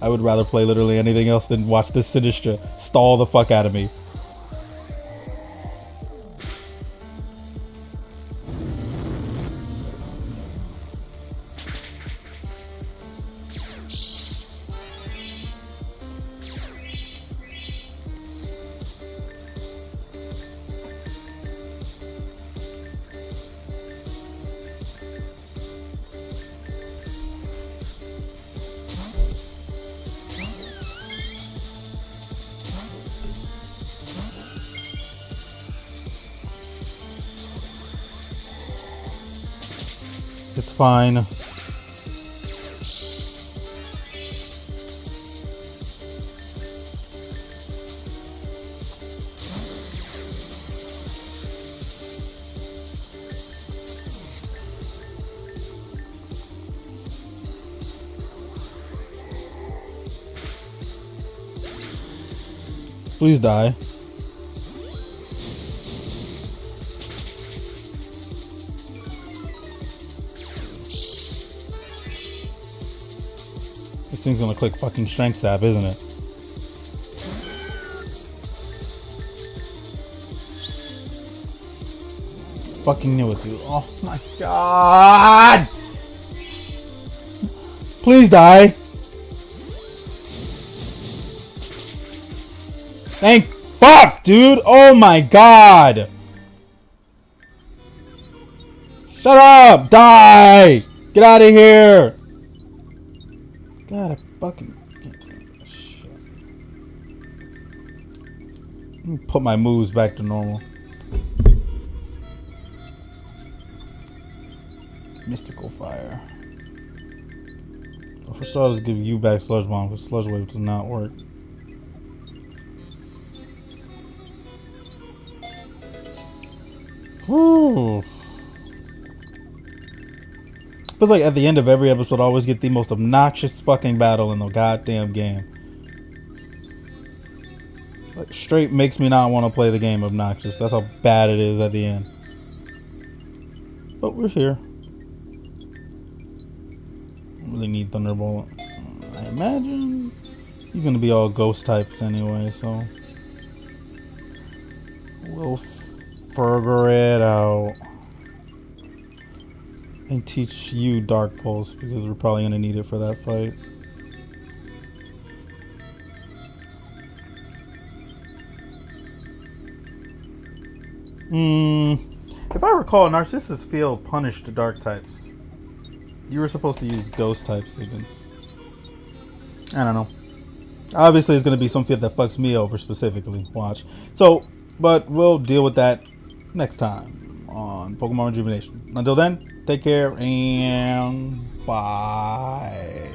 I would rather play literally anything else than watch this Sinistra stall the fuck out of me. It's fine. Please die. This thing's gonna click fucking strength sap, isn't it? Fucking knew it, dude. Oh my god! Please die. Thank fuck, dude. Oh my god. Shut up. Die. Get out of here. God, I fucking can't stand this shit. Let me put my moves back to normal. Mystical fire. Well, for starters, give you back sludge bomb because sludge wave does not work. Whew. Feels like at the end of every episode, I always get the most obnoxious fucking battle in the goddamn game. Like, straight makes me not want to play the game obnoxious. That's how bad it is at the end. But we're here. Don't really need Thunderbolt. I imagine he's gonna be all ghost types anyway, so we'll figure it out. And teach you Dark Pulse because we're probably gonna need it for that fight. If I recall, Narcissus Field punished Dark types. You were supposed to use Ghost types against. I don't know. Obviously, it's gonna be some field that fucks me over specifically. Watch. So, but we'll deal with that next time on Pokemon Rejuvenation. Until then. Take care and bye.